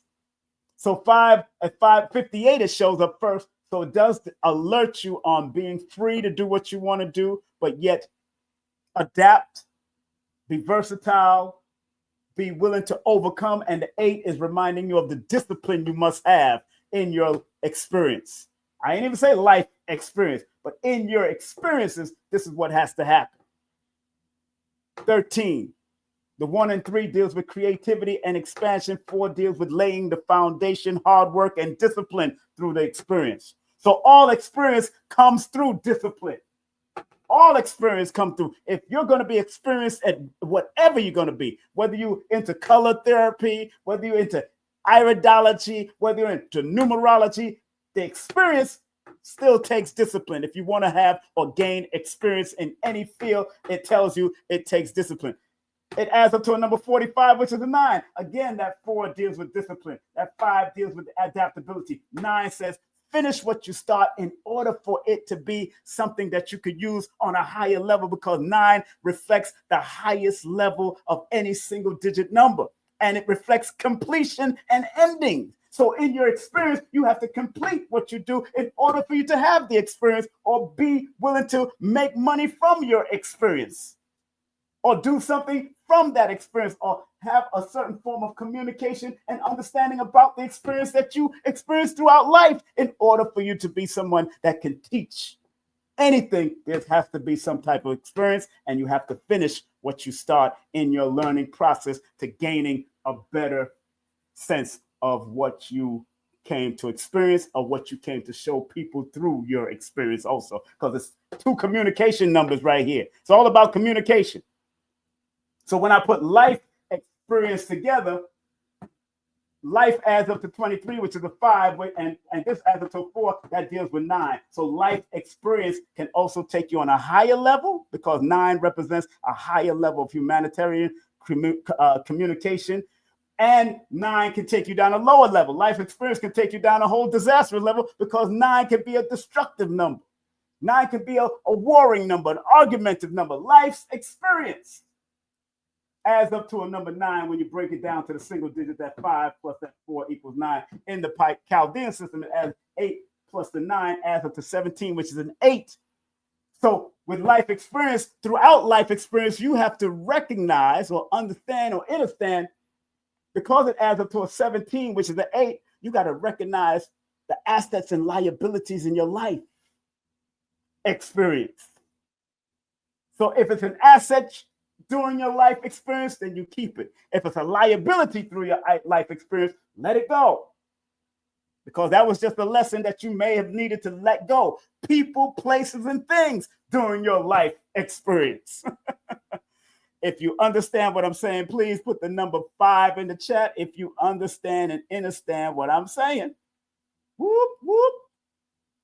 A: So at 558, it shows up first. So it does alert you on being free to do what you want to do, but yet adapt, be versatile, be willing to overcome. And the 8 is reminding you of the discipline you must have in your experience. I ain't even say life experience, but in your experiences, this is what has to happen. 13, the 1 and 3 deals with creativity and expansion. 4 deals with laying the foundation, hard work, and discipline through the experience. So all experience comes through discipline. All experience come through. If you're going to be experienced at whatever you're going to be, whether you're into color therapy, whether you're into iridology, whether you're into numerology, the experience still takes discipline. If you want to have or gain experience in any field, it tells you it takes discipline. It adds up to a number 45, which is a 9. Again, that 4 deals with discipline. That 5 deals with adaptability. 9 says, finish what you start in order for it to be something that you could use on a higher level, because 9 reflects the highest level of any single digit number. And it reflects completion and ending. So in your experience, you have to complete what you do in order for you to have the experience, or be willing to make money from your experience, or do something from that experience, or have a certain form of communication and understanding about the experience that you experience throughout life. In order for you to be someone that can teach anything, there has to be some type of experience, and you have to finish what you start in your learning process to gaining a better sense of what you came to experience, or what you came to show people through your experience also, because it's 2 communication numbers right here. It's all about communication. So when I put life experience together, life adds up to 23, which is a 5, and this adds up to 4, that deals with 9. So life experience can also take you on a higher level, because 9 represents a higher level of humanitarian communication, and 9 can take you down a lower level. Life experience can take you down a whole disaster level, because 9 can be a destructive number. 9 can be a warring number, an argumentative number. Life's experience adds up to a number 9 when you break it down to the single digit. That 5 plus that 4 equals 9. In the Chaldean system, it adds 8 plus the 9 adds up to 17, which is an 8. So with life experience, throughout life experience, you have to recognize or understand or understand, because it adds up to a 17, which is an 8, you got to recognize the assets and liabilities in your life experience. So if it's an asset during your life experience, then you keep it. If it's a liability through your life experience, let it go, because that was just a lesson that you may have needed to let go. People, places, and things during your life experience. If you understand what I'm saying, please put the number 5 in the chat. If you understand and understand what I'm saying, whoop, whoop.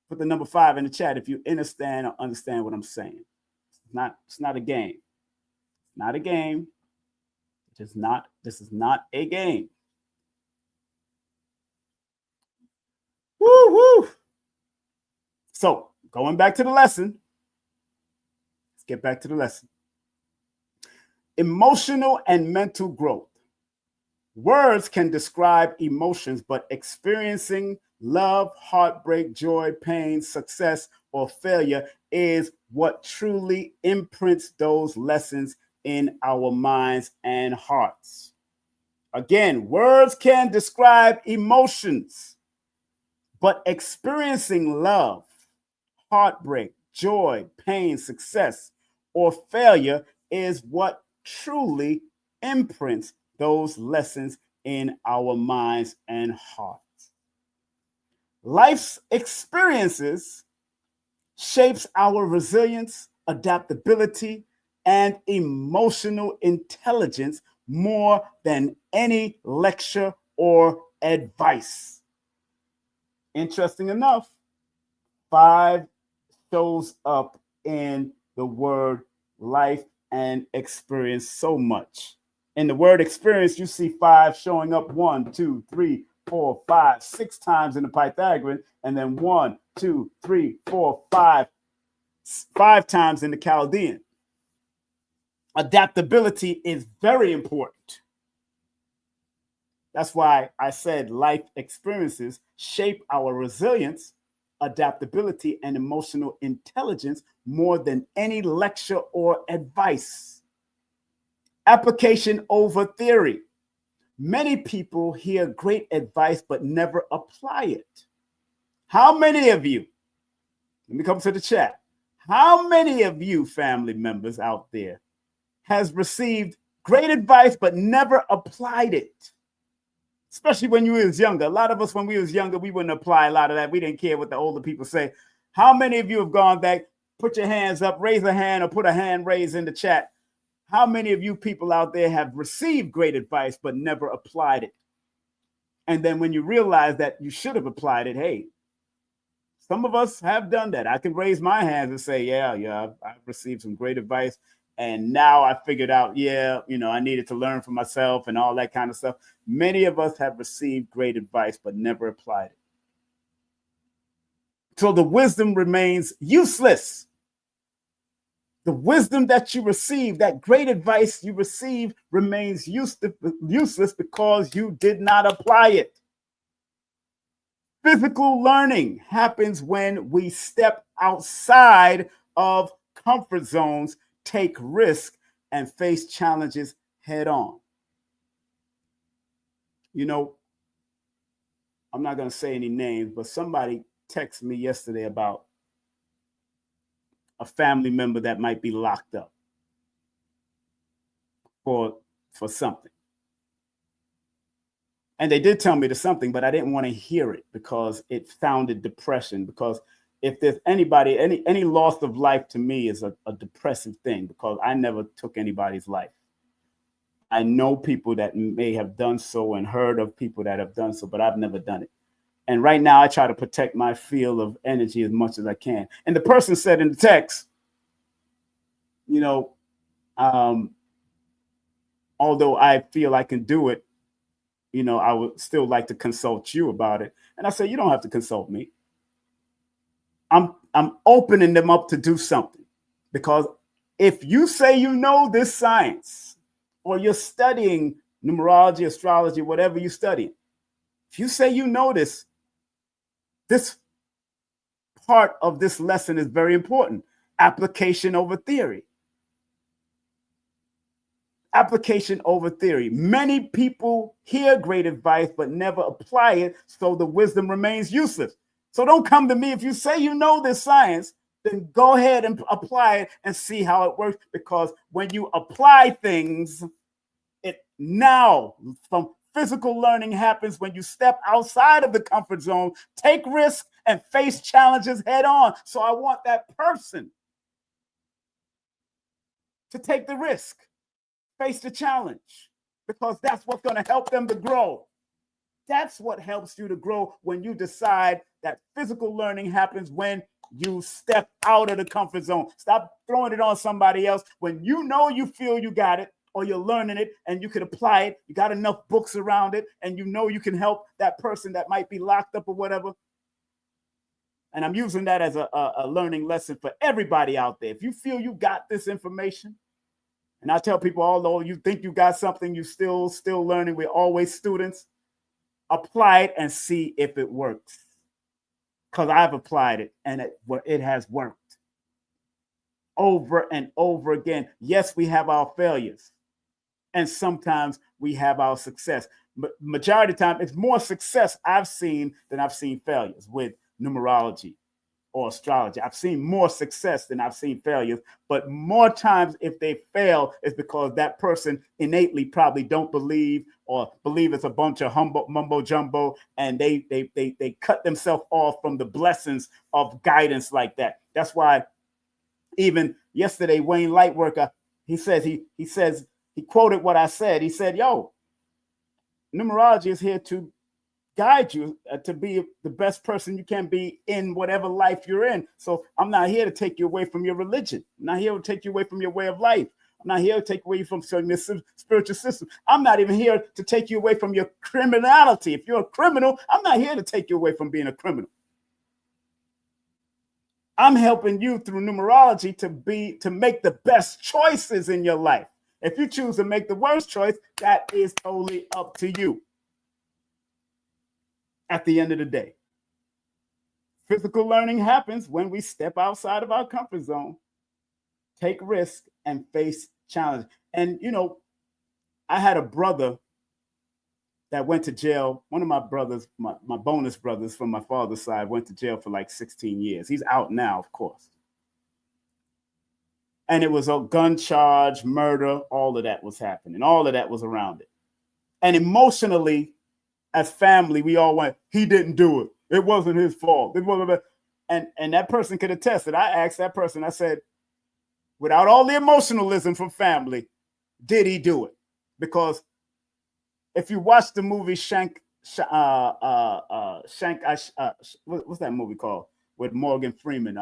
A: Put the number 5 in the chat if you understand or understand what I'm saying. It's not a game. Not a game. This is not a game. Woo woo. So going back to the lesson. Let's get back to the lesson. Emotional and mental growth. Words can describe emotions, but experiencing love, heartbreak, joy, pain, success, or failure is what truly imprints those lessons in our minds and hearts. Again, words can describe emotions, but experiencing love, heartbreak, joy, pain, success, or failure is what truly imprints those lessons in our minds and hearts. Life's experiences shapes our resilience, adaptability, and emotional intelligence more than any lecture or advice. Interesting enough, 5 shows up in the word life and experience so much. In the word experience, you see 5 showing up 1, 2, 3, 4, 5, 6 times in the Pythagorean, and then 1, 2, 3, 4, 5 times in the Chaldean. Adaptability is very important. That's why I said life experiences shape our resilience, adaptability, and emotional intelligence more than any lecture or advice. Application over theory. Many people hear great advice but never apply it. How many of you, let me come to the chat, how many of you family members out there has received great advice but never applied it? Especially when you was younger. A lot of us, when we was younger, we wouldn't apply a lot of that. We didn't care what the older people say. How many of you have gone back? Put your hands up, raise a hand, or put a hand raised in the chat. How many of you people out there have received great advice but never applied it? And then when you realize that you should have applied it, hey, some of us have done that. I can raise my hands and say, yeah, I've received some great advice. And now I figured out, I needed to learn for myself and all that kind of stuff. Many of us have received great advice but never applied it. So the wisdom remains useless. The wisdom that you receive, that great advice you receive, remains useless because you did not apply it. Physical learning happens when we step outside of comfort zones, take risks, and face challenges head on. I'm not going to say any names, but somebody texted me yesterday about a family member that might be locked up for something. And they did tell me to something, but I didn't want to hear it because it sounded depression. Because if there's anybody, any loss of life to me is a depressive thing, because I never took anybody's life. I know people that may have done so and heard of people that have done so, but I've never done it. And right now I try to protect my field of energy as much as I can. And the person said in the text, although I feel I can do it, I would still like to consult you about it. And I said, you don't have to consult me. I'm opening them up to do something, because if you say you know this science, or you're studying numerology, astrology, whatever you study, if you say you know this part of this lesson is very important. Application over theory. Application over theory. Many people hear great advice but never apply it, so the wisdom remains useless. So don't come to me if you say you know this science, then go ahead and apply it and see how it works, because when you apply things, from physical learning happens when you step outside of the comfort zone, take risks, and face challenges head on. So I want that person to take the risk, face the challenge, because that's what's going to help them to grow. That's what helps you to grow, when you decide that physical learning happens when you step out of the comfort zone. Stop throwing it on somebody else. When you feel you got it, or you're learning it and you can apply it, you got enough books around it, and you can help that person that might be locked up or whatever. And I'm using that as a learning lesson for everybody out there. If you feel you got this information, and I tell people, although you think you got something, you still learning. We're always students. Apply it and see if it works. Because I've applied it and it has worked over and over again. Yes, we have our failures, and sometimes we have our success. But majority of the time, it's more success I've seen than I've seen failures with numerology or astrology. I've seen more success than I've seen failures, but more times if they fail, it's because that person innately probably don't believe, or believe it's a bunch of mumbo jumbo, and they cut themselves off from the blessings of guidance like that. That's why even yesterday, Wayne Lightworker, he quoted what I said. He said, yo, numerology is here to guide you to be the best person you can be in whatever life you're in. So I'm not here to take you away from your religion. I'm not here to take you away from your way of life. I'm not here to take away from your spiritual system. I'm not even here to take you away from your criminality. If you're a criminal, I'm not here to take you away from being a criminal. I'm helping you through numerology to make the best choices in your life. If you choose to make the worst choice, that is totally up to you. At the end of the day, physical learning happens when we step outside of our comfort zone, take risks, and face challenges. And I had a brother that went to jail. One of my brothers, my bonus brothers from my father's side, went to jail for like 16 years. He's out now, of course. And it was a gun charge, murder, all of that was happening. All of that was around it. And emotionally, as family, we all went, he didn't do it. It wasn't his fault. It wasn't. And that person could attest that. I asked that person, I said, without all the emotionalism from family, did he do it? Because if you watch the movie what's that movie called with Morgan Freeman?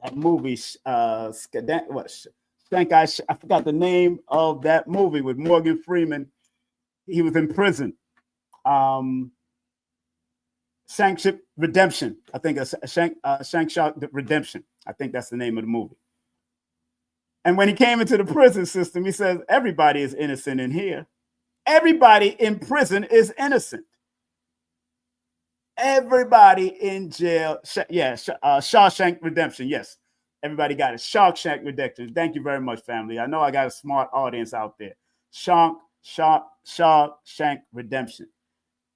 A: That movie, I forgot the name of that movie with Morgan Freeman. He was in prison. Shank Redemption. I think Shank Redemption. I think that's the name of the movie. And when he came into the prison system, he says, everybody is innocent in here. Everybody in prison is innocent. Everybody in jail. Shawshank Redemption. Yes. Everybody got it. Shawshank Redemption. Thank you very much, family. I know I got a smart audience out there. Shawshank Redemption.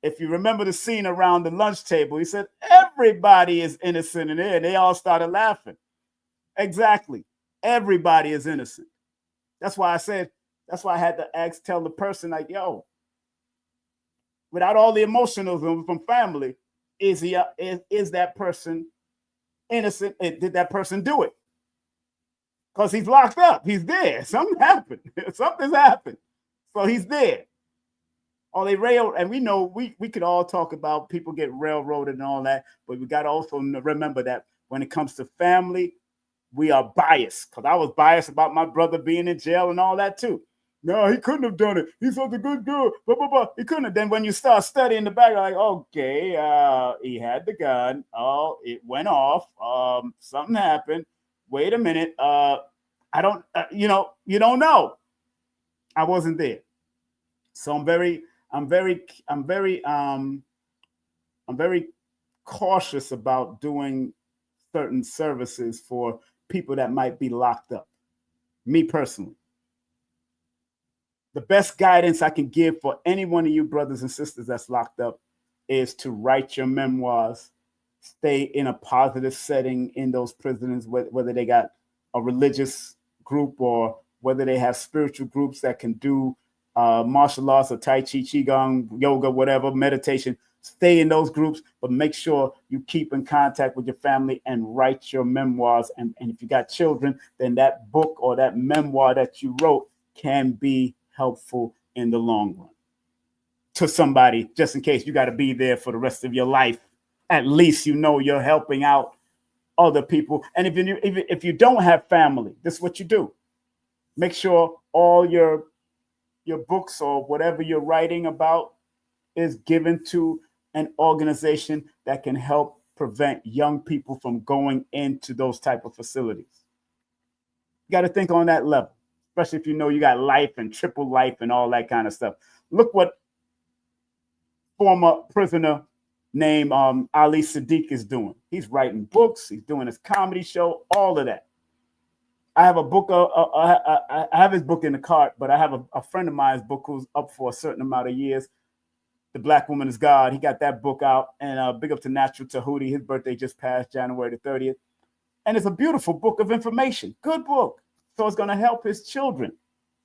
A: If you remember the scene around the lunch table, he said, everybody is innocent in here. And they all started laughing. Exactly. Everybody is innocent. That's why I had to tell the person, like, yo, without all the emotionalism from family, is that person innocent? Did that person do it? Because he's locked up. He's there. Something happened. Something's happened. So he's there. Or they and we know we could all talk about people get railroaded and all that, but we got to also remember that when it comes to family, we are biased. Because I was biased about my brother being in jail and all that too. No, he couldn't have done it. He's such a good dude. Blah, blah, blah. He couldn't have. Then when you start studying the back, like, okay, he had the gun. Oh, it went off. Something happened. Wait a minute. I don't. You don't know. I wasn't there, so I'm very cautious about doing certain services for people that might be locked up. Me personally. The best guidance I can give for any one of you brothers and sisters that's locked up is to write your memoirs, stay in a positive setting in those prisons, whether they got a religious group or whether they have spiritual groups that can do martial arts or Tai Chi, Qigong, yoga, whatever, meditation. Stay in those groups, but make sure you keep in contact with your family and write your memoirs. And if you got children, then that book or that memoir that you wrote can be helpful in the long run to somebody, just in case you got to be there for the rest of your life. At least you know you're helping out other people. And if you don't have family, this is what you do. Make sure all your books or whatever you're writing about is given to an organization that can help prevent young people from going into those type of facilities. You got to think on that level, especially if you know you got life and triple life and all that kind of stuff. Look what former prisoner named Ali Sadiq is doing. He's writing books. He's doing his comedy show, all of that. I have a book. I have his book in the cart, but I have a friend of mine's book who's up for a certain amount of years. The Black Woman is God. He got that book out. And big up to Natural Tahuti. His birthday just passed January the 30th. And it's a beautiful book of information. Good book. So it's going to help his children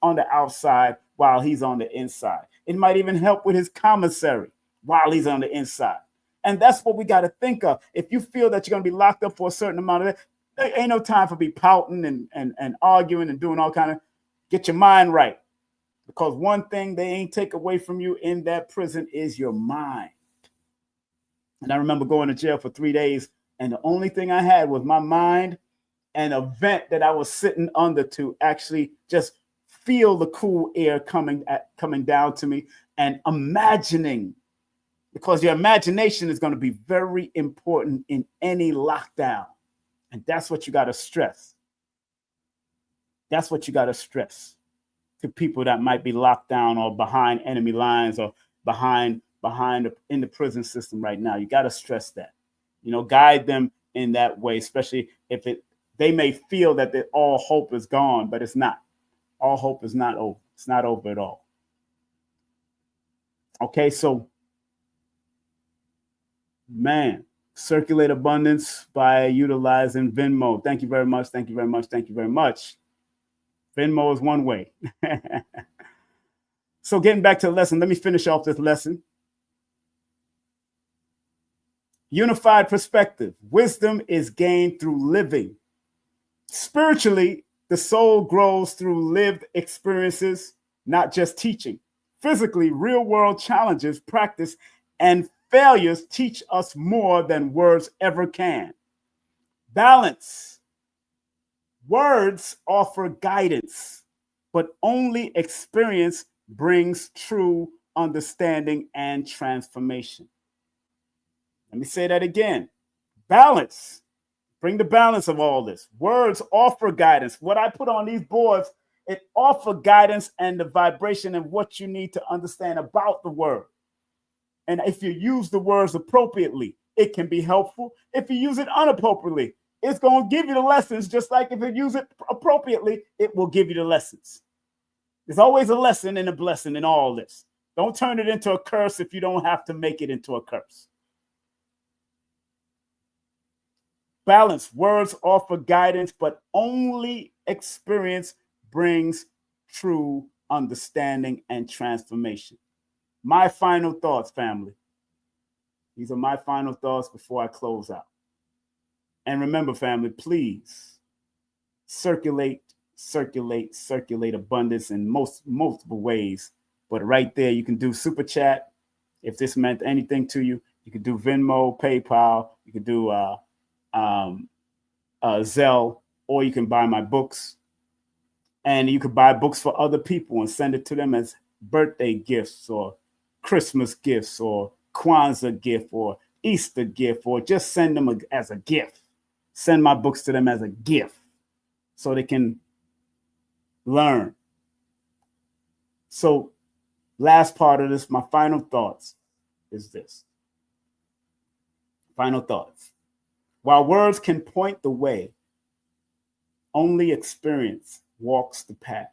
A: on the outside while he's on the inside. It might even help with his commissary while he's on the inside. And that's what we got to think of. If you feel that you're going to be locked up for a certain amount of it, there ain't no time for be pouting and arguing and doing all kind of, get your mind right. Because one thing they ain't take away from you in that prison is your mind. And I remember going to jail for 3 days, and the only thing I had was my mind and a vent that I was sitting under to actually just feel the cool air coming down to me and imagining, because your imagination is going to be very important in any lockdown. And that's what you got to stress. That's what you got to stress to people that might be locked down or behind enemy lines or behind in the prison system right now. You got to stress that, guide them in that way, especially if they may feel that all hope is gone, but it's not. all hope is not over. It's not over at all. Okay, so, man, circulate abundance by utilizing Venmo. Thank you very much. Thank you very much. Thank you very much. Venmo is one way. So getting back to the lesson, let me finish off this lesson. Unified perspective. Wisdom is gained through living. Spiritually, the soul grows through lived experiences, not just teaching. Physically, real-world challenges, practice, and failures teach us more than words ever can. Balance. Words offer guidance, but only experience brings true understanding and transformation. Let me say that again. Balance. Bring the balance of all this. Words offer guidance. What I put on these boards, it offers guidance and the vibration and what you need to understand about the word. And if you use the words appropriately, it can be helpful. If you use it inappropriately, it's going to give you the lessons, just like if you use it appropriately, it will give you the lessons. There's always a lesson and a blessing in all this. Don't turn it into a curse if you don't have to make it into a curse. Balance. Words offer guidance, but only experience brings true understanding and transformation. My final thoughts, family. These are my final thoughts before I close out. And remember, family, please circulate abundance in multiple ways. But right there, you can do super chat. If this meant anything to you, you can do Venmo, PayPal, you can do Zelle, or you can buy my books. And you can buy books for other people and send it to them as birthday gifts or Christmas gifts or Kwanzaa gift or Easter gift, or just send them as a gift. Send my books to them as a gift so they can learn. So last part of this, my final thoughts is this. Final thoughts. While words can point the way, only experience walks the path.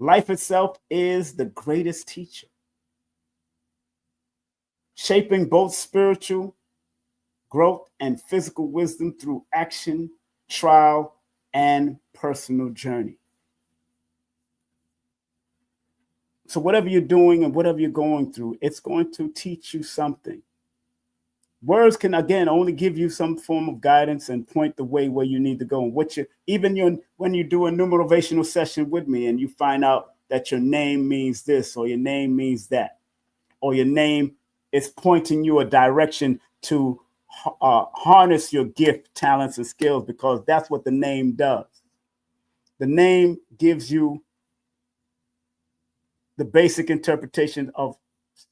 A: Life itself is the greatest teacher, shaping both spiritual growth and physical wisdom through action, trial, and personal journey. So whatever you're doing and whatever you're going through, it's going to teach you something. Words can, again, only give you some form of guidance and point the way where you need to go. And when you do a numerovational session with me and you find out that your name means this or your name means that, or your name is pointing you a direction to harness your gift, talents, and skills, because that's what the name does. The name gives you the basic interpretation of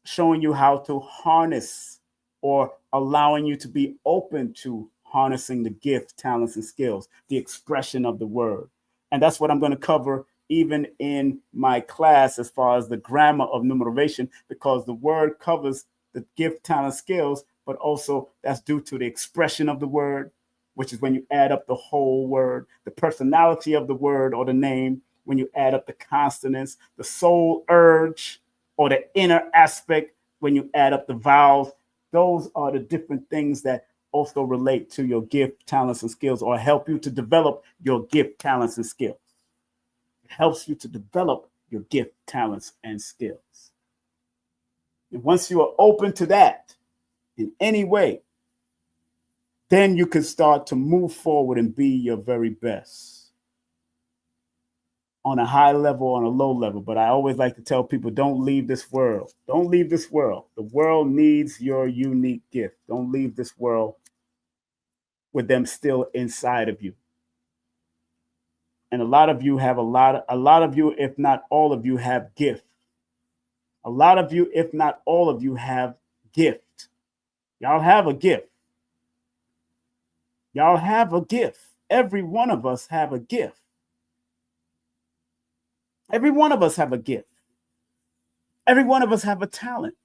A: showing you how to harness, or allowing you to be open to harnessing the gift, talents, and skills, the expression of the word. And that's what I'm going to cover even in my class as far as the grammar of numerovation, because the word covers the gift, talent, skills, but also that's due to the expression of the word, which is when you add up the whole word, the personality of the word or the name, when you add up the consonants, the soul urge or the inner aspect, when you add up the vowels. Those are the different things that also relate to your gift, talents, and skills, or help you to develop your gift, talents, and skills. It helps you to develop your gift, talents, and skills. And once you are open to that in any way, then you can start to move forward and be your very best on a high level, on a low level. But I always like to tell people, don't leave this world. Don't leave this world. The world needs your unique gift. Don't leave this world with them still inside of you. And a lot of you have a lot of you, if not all of you, have gift. A lot of you, if not all of you, have gift. Y'all have a gift. Y'all have a gift. Every one of us have a gift. Every one of us have a gift. Every one of us have a talent.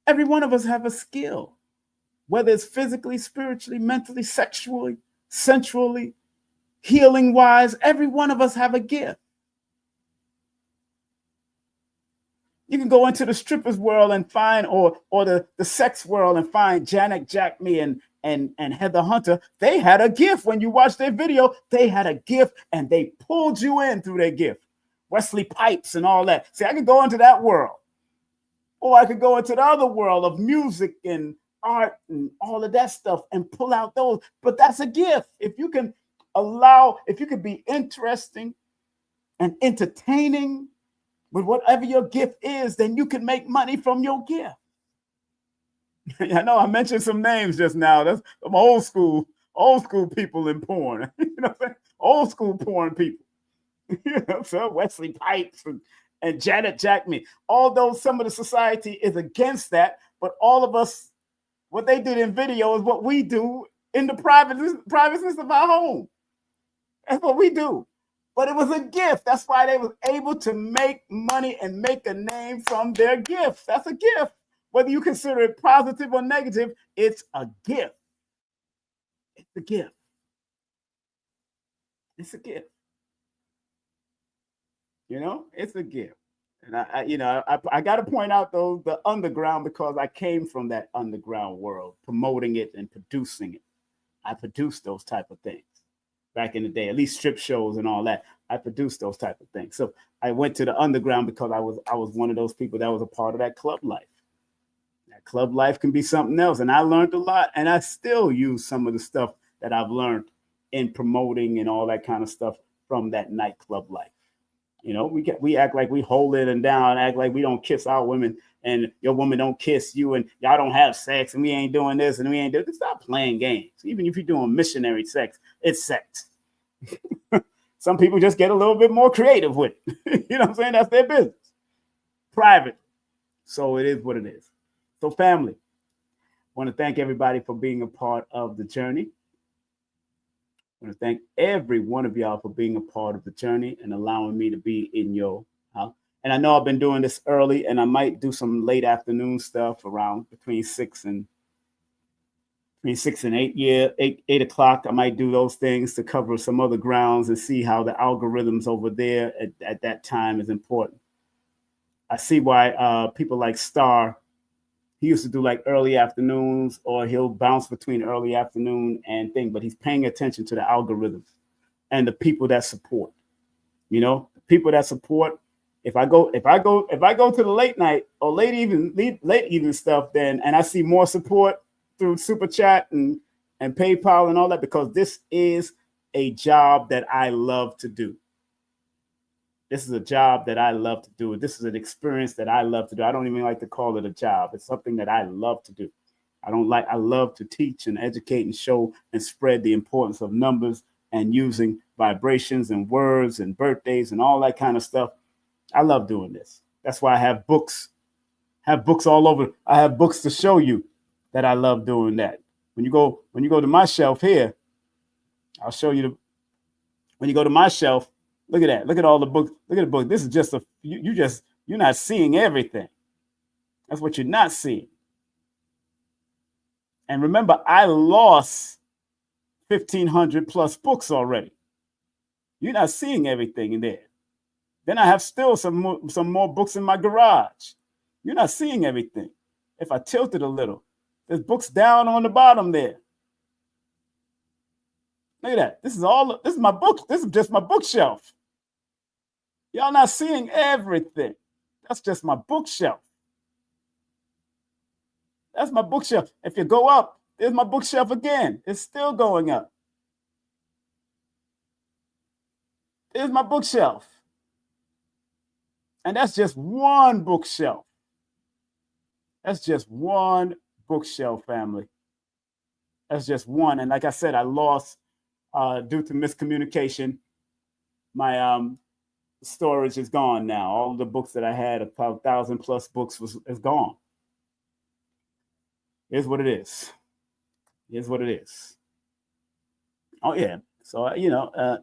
A: Every one of us have a skill, whether it's physically, spiritually, mentally, sexually, sensually, healing wise, every one of us have a gift. You can go into the strippers world and find, or the sex world and find Janet Jackme and Heather Hunter. They had a gift. When you watch their video, they had a gift and they pulled you in through their gift. Wesley Pipes and all that. See, I could go into that world. Or I could go into the other world of music and art and all of that stuff and pull out those. But that's a gift. If you can be interesting and entertaining with whatever your gift is, then you can make money from your gift. I know I mentioned some names just now. That's some old school people in porn. You know what I'm saying? Old school porn people. You know, so Wesley Pipes and Janet Jackme. Although some of the society is against that, but all of us, what they did in video is what we do in the privacy of our home. That's what we do. But it was a gift. That's why they were able to make money and make a name from their gifts. That's a gift. Whether you consider it positive or negative, it's a gift. It's a gift. It's a gift. You know, it's a gift. And I got to point out though the underground, because I came from that underground world, promoting it and producing it. I produced those type of things back in the day, at least strip shows and all that. I produced those type of things. So I went to the underground because I was one of those people that was a part of that club life. That club life can be something else. And I learned a lot, and I still use some of the stuff that I've learned in promoting and all that kind of stuff from that nightclub life. You know, we act like we hold it and down, act like we don't kiss our women and your woman don't kiss you and y'all don't have sex and we ain't doing this and we ain't doing this. Stop playing games. Even if you're doing missionary sex, it's sex. Some people just get a little bit more creative with it. You know what I'm saying? That's their business. Private. So it is what it is. So family, I want to thank everybody for being a part of the journey. I want to thank every one of y'all for being a part of the journey and allowing me to be in your house. And I know I've been doing this early, and I might do some late afternoon stuff around between 6 and 8, 8 o'clock. I might do those things to cover some other grounds and see how the algorithms over there at that time is important. I see why people like Star, he used to do like early afternoons, or he'll bounce between early afternoon and thing, but he's paying attention to the algorithms and the people that support. You know, the people that support. If I go to the late night or late evening stuff, then and I see more support through Super Chat and PayPal and all that, because this is a job that I love to do. This is a job that I love to do. This is an experience that I love to do. I don't even like to call it a job. It's something that I love to do. I love to teach and educate and show and spread the importance of numbers and using vibrations and words and birthdays and all that kind of stuff. I love doing this. That's why I have books all over. I have books to show you that I love doing that. When you go to my shelf here, I'll show you when you go to my shelf. Look at that. Look at all the books. Look at the book. This is just you're not seeing everything. That's what you're not seeing. And remember, I lost 1,500 plus books already. You're not seeing everything in there. Then I have still some more books in my garage. You're not seeing everything. If I tilt it a little, there's books down on the bottom there. Look at that. This is my book. This is just my bookshelf. Y'all not seeing everything. That's just my bookshelf. That's my bookshelf. If you go up, there's my bookshelf again. It's still going up. There's my bookshelf. And that's just one bookshelf. That's just one bookshelf, family. That's just one. And like I said, I lost due to miscommunication. My storage is gone now. All the books that I had, about 1,000 plus books, is gone. Here's what it is. Here's what it is. Oh yeah. So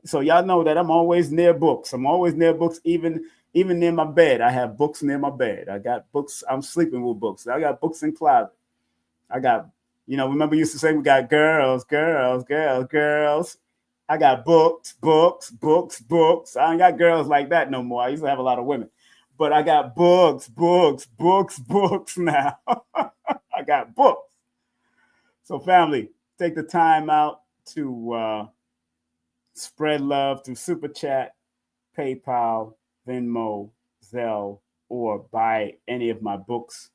A: so y'all know that I'm always near books. I'm always near books, even near my bed. I have books near my bed. I got books. I'm sleeping with books. I got books in closet. I got, remember you used to say we got girls. I got books, books, books, books. I ain't got girls like that no more. I used to have a lot of women, but I got books, books, books, books now. I got books. So family, take the time out to spread love through Super Chat, PayPal, Venmo, Zelle, or buy any of my books.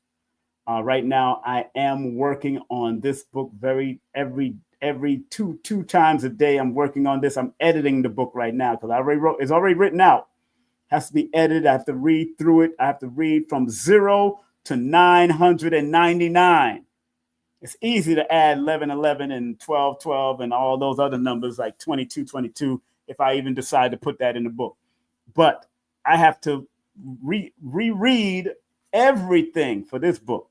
A: Right now, I am working on this book every two times a day. I'm working on this. I'm editing the book right now because I already wrote. It's already written out. Has to be edited. I have to read through it. I have to read from 0 to 999. It's easy to add 1111 and 1212 and all those other numbers like 2222 if I even decide to put that in the book. But I have to reread everything for this book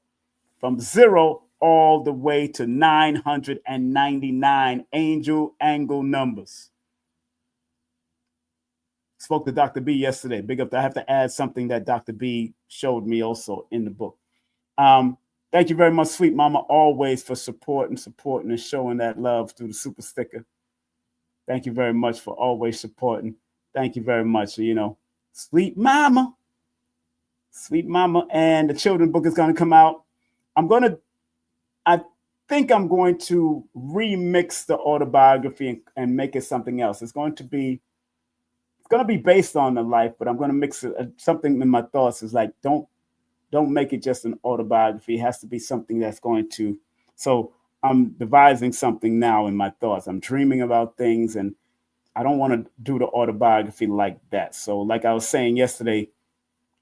A: from 0 all the way to 999 angel angle numbers. Spoke to Dr. B yesterday. Big up. I have to add something that Dr. B showed me also in the book. Thank you very much, Sweet Mama, always for supporting and showing that love through the super sticker. Thank you very much for always supporting. Thank you very much. You know, Sweet Mama. And the children's book is going to come out. I think I'm going to remix the autobiography and make it something else. It's going to be based on the life, but I'm going to mix it. Something in my thoughts is like, don't make it just an autobiography. It has to be something that's going to. So I'm devising something now in my thoughts. I'm dreaming about things, and I don't want to do the autobiography like that. So like I was saying yesterday,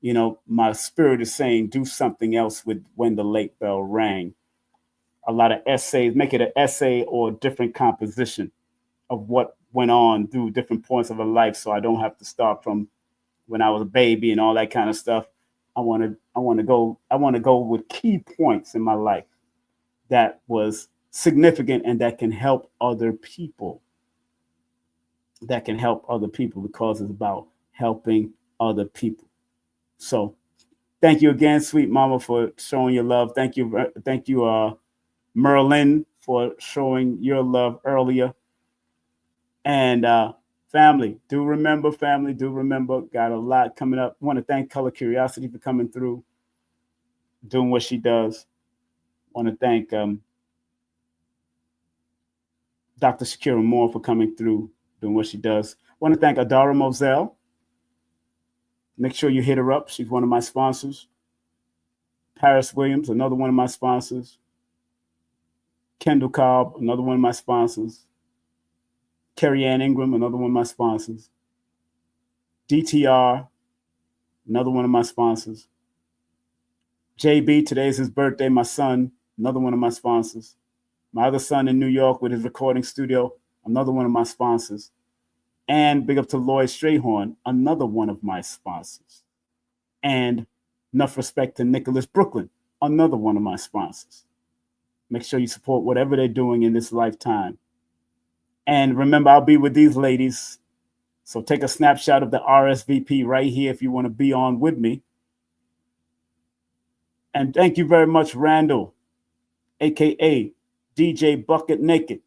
A: you know, my spirit is saying do something else with When the Late Bell Rang. A lot of essays, make it an essay or a different composition of what went on through different points of a life, so I don't have to start from when I was a baby and all that kind of stuff. I want to go with key points in my life that was significant and that can help other people. Because it's about helping other people. So thank you again, Sweet Mama, for showing your love. Thank you, Merlin, for showing your love earlier. And family, do remember, got a lot coming up. I want to thank Color Curiosity for coming through, doing what she does. I want to thank Dr. Shakira Moore for coming through, doing what she does. I want to thank Adara Moselle. Make sure you hit her up. She's one of my sponsors. Paris Williams, another one of my sponsors. Kendall Cobb, another one of my sponsors. Carrie Ann Ingram, another one of my sponsors. DTR, another one of my sponsors. JB, today's his birthday, my son, another one of my sponsors. My other son in New York with his recording studio, another one of my sponsors. And big up to Lloyd Strayhorn, another one of my sponsors. And enough respect to Nicholas Brooklyn, another one of my sponsors. Make sure you support whatever they're doing in this lifetime. And remember, I'll be with these ladies. So take a snapshot of the RSVP right here if you want to be on with me. And thank you very much, Randall, a.k.a. DJ Bucket Naked,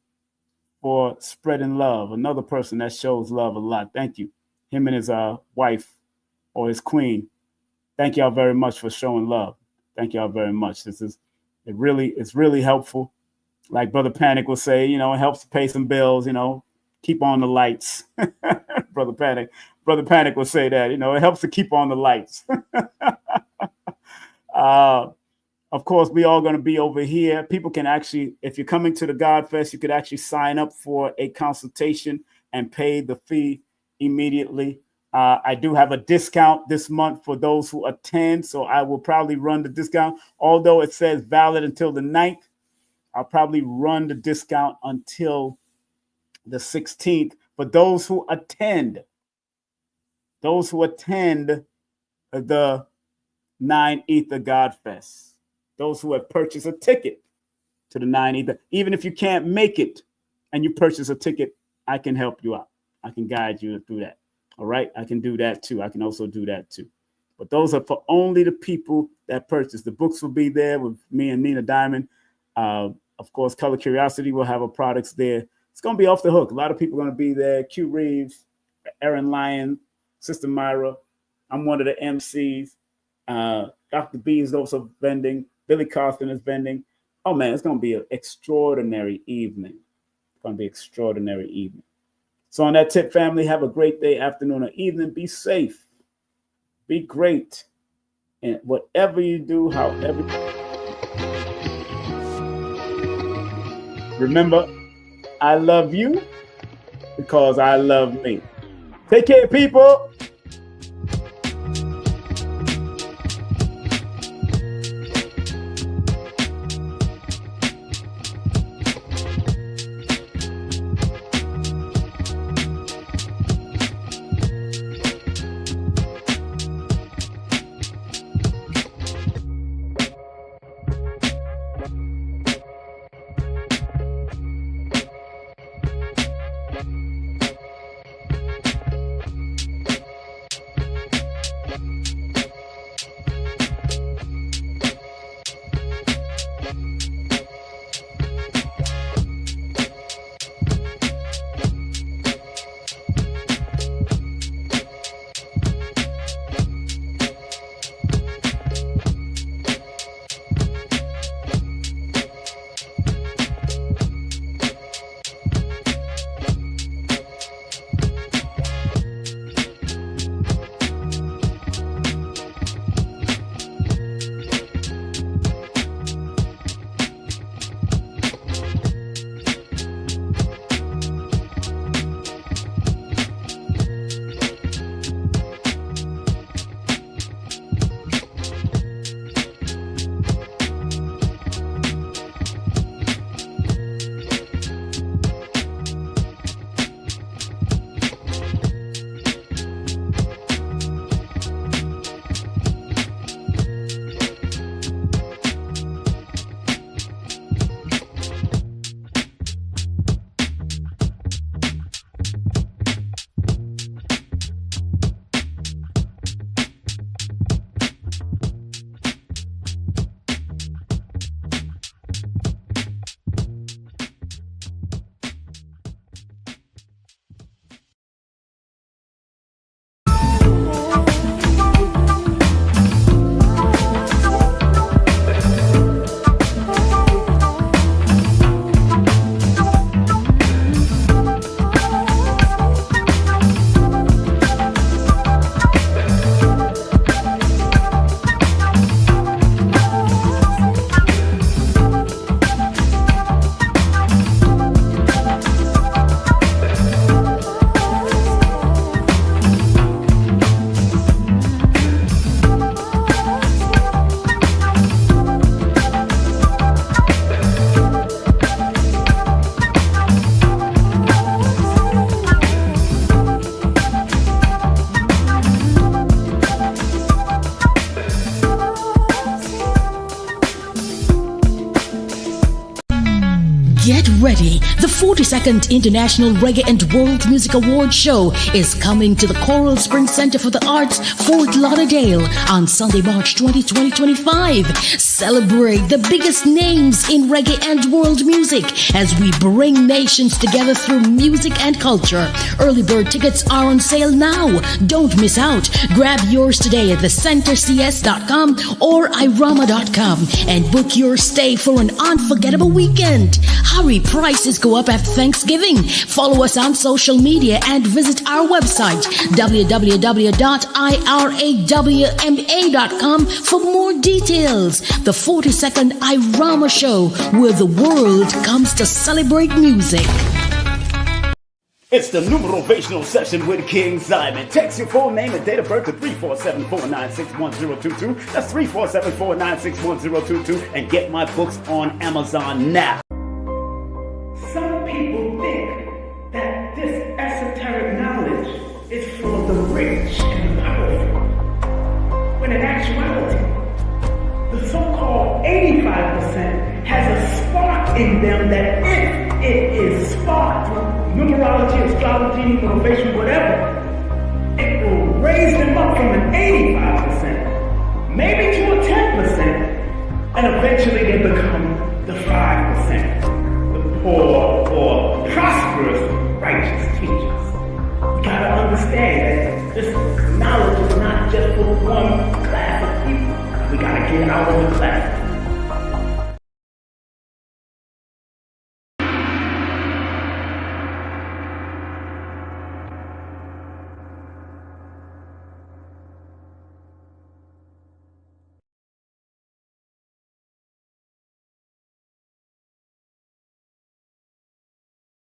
A: for spreading love. Another person that shows love a lot. Thank you. Him and his wife or his queen. Thank y'all very much for showing love. Thank y'all very much. It's really helpful. Like Brother Panic will say, you know, it helps to pay some bills, you know, keep on the lights. Brother Panic will say that, you know, it helps to keep on the lights. Of course, we all going to be over here. People can actually, if you're coming to the God Fest, you could actually sign up for a consultation and pay the fee immediately. I do have a discount this month for those who attend, so I will probably run the discount. Although it says valid until the 9th, I'll probably run the discount until the 16th for those who attend. Those who attend the 9 Ether God Fest. Those who have purchased a ticket to the 9 Ether. Even if you can't make it and you purchase a ticket, I can help you out. I can guide you through that. All right? I can do that too. I can also do that too. But those are for only the people that purchase. The books will be there with me and Nina Diamond. Of course, Color Curiosity will have our products there. It's going to be off the hook. A lot of people are going to be there. Q Reeves, Aaron Lyon, Sister Myra. I'm one of the MCs. Dr. B is also vending. Billy Carson is vending. Oh, man, it's going to be an extraordinary evening. It's going to be an extraordinary evening. So on that tip, family, have a great day, afternoon, or evening. Be safe. Be great. And whatever you do, however. Remember, I love you because I love me. Take care, people.
B: Get ready. The 42nd International Reggae and World Music Awards Show is coming to the Coral Springs Center for the Arts, Fort Lauderdale on Sunday, March 20, 2025. Celebrate the biggest names in reggae and world music as we bring nations together through music and culture. Early bird tickets are on sale now. Don't miss out. Grab yours today at thecentercs.com or irama.com and book your stay for an unforgettable weekend. Hurry, prices go up after Thanksgiving. Follow us on social media and visit our website www.irawma.com for more details. The 42nd Irama Show, where the world comes to celebrate music.
A: It's the Numerovational session with King Simon. Text your full name and date of birth to 347-496-1022. That's 347-496-1022. And get my books on Amazon now. Some people think that this esoteric knowledge is for the rich and the powerful. When in actuality, the so-called 85% has a spark in them that if it is sparked through numerology, astrology, motivation, whatever, it will raise them up from an 85%, maybe to a 10%, and eventually they become the 5%, the poor or prosperous
C: just for one class of people. We gotta get out of the class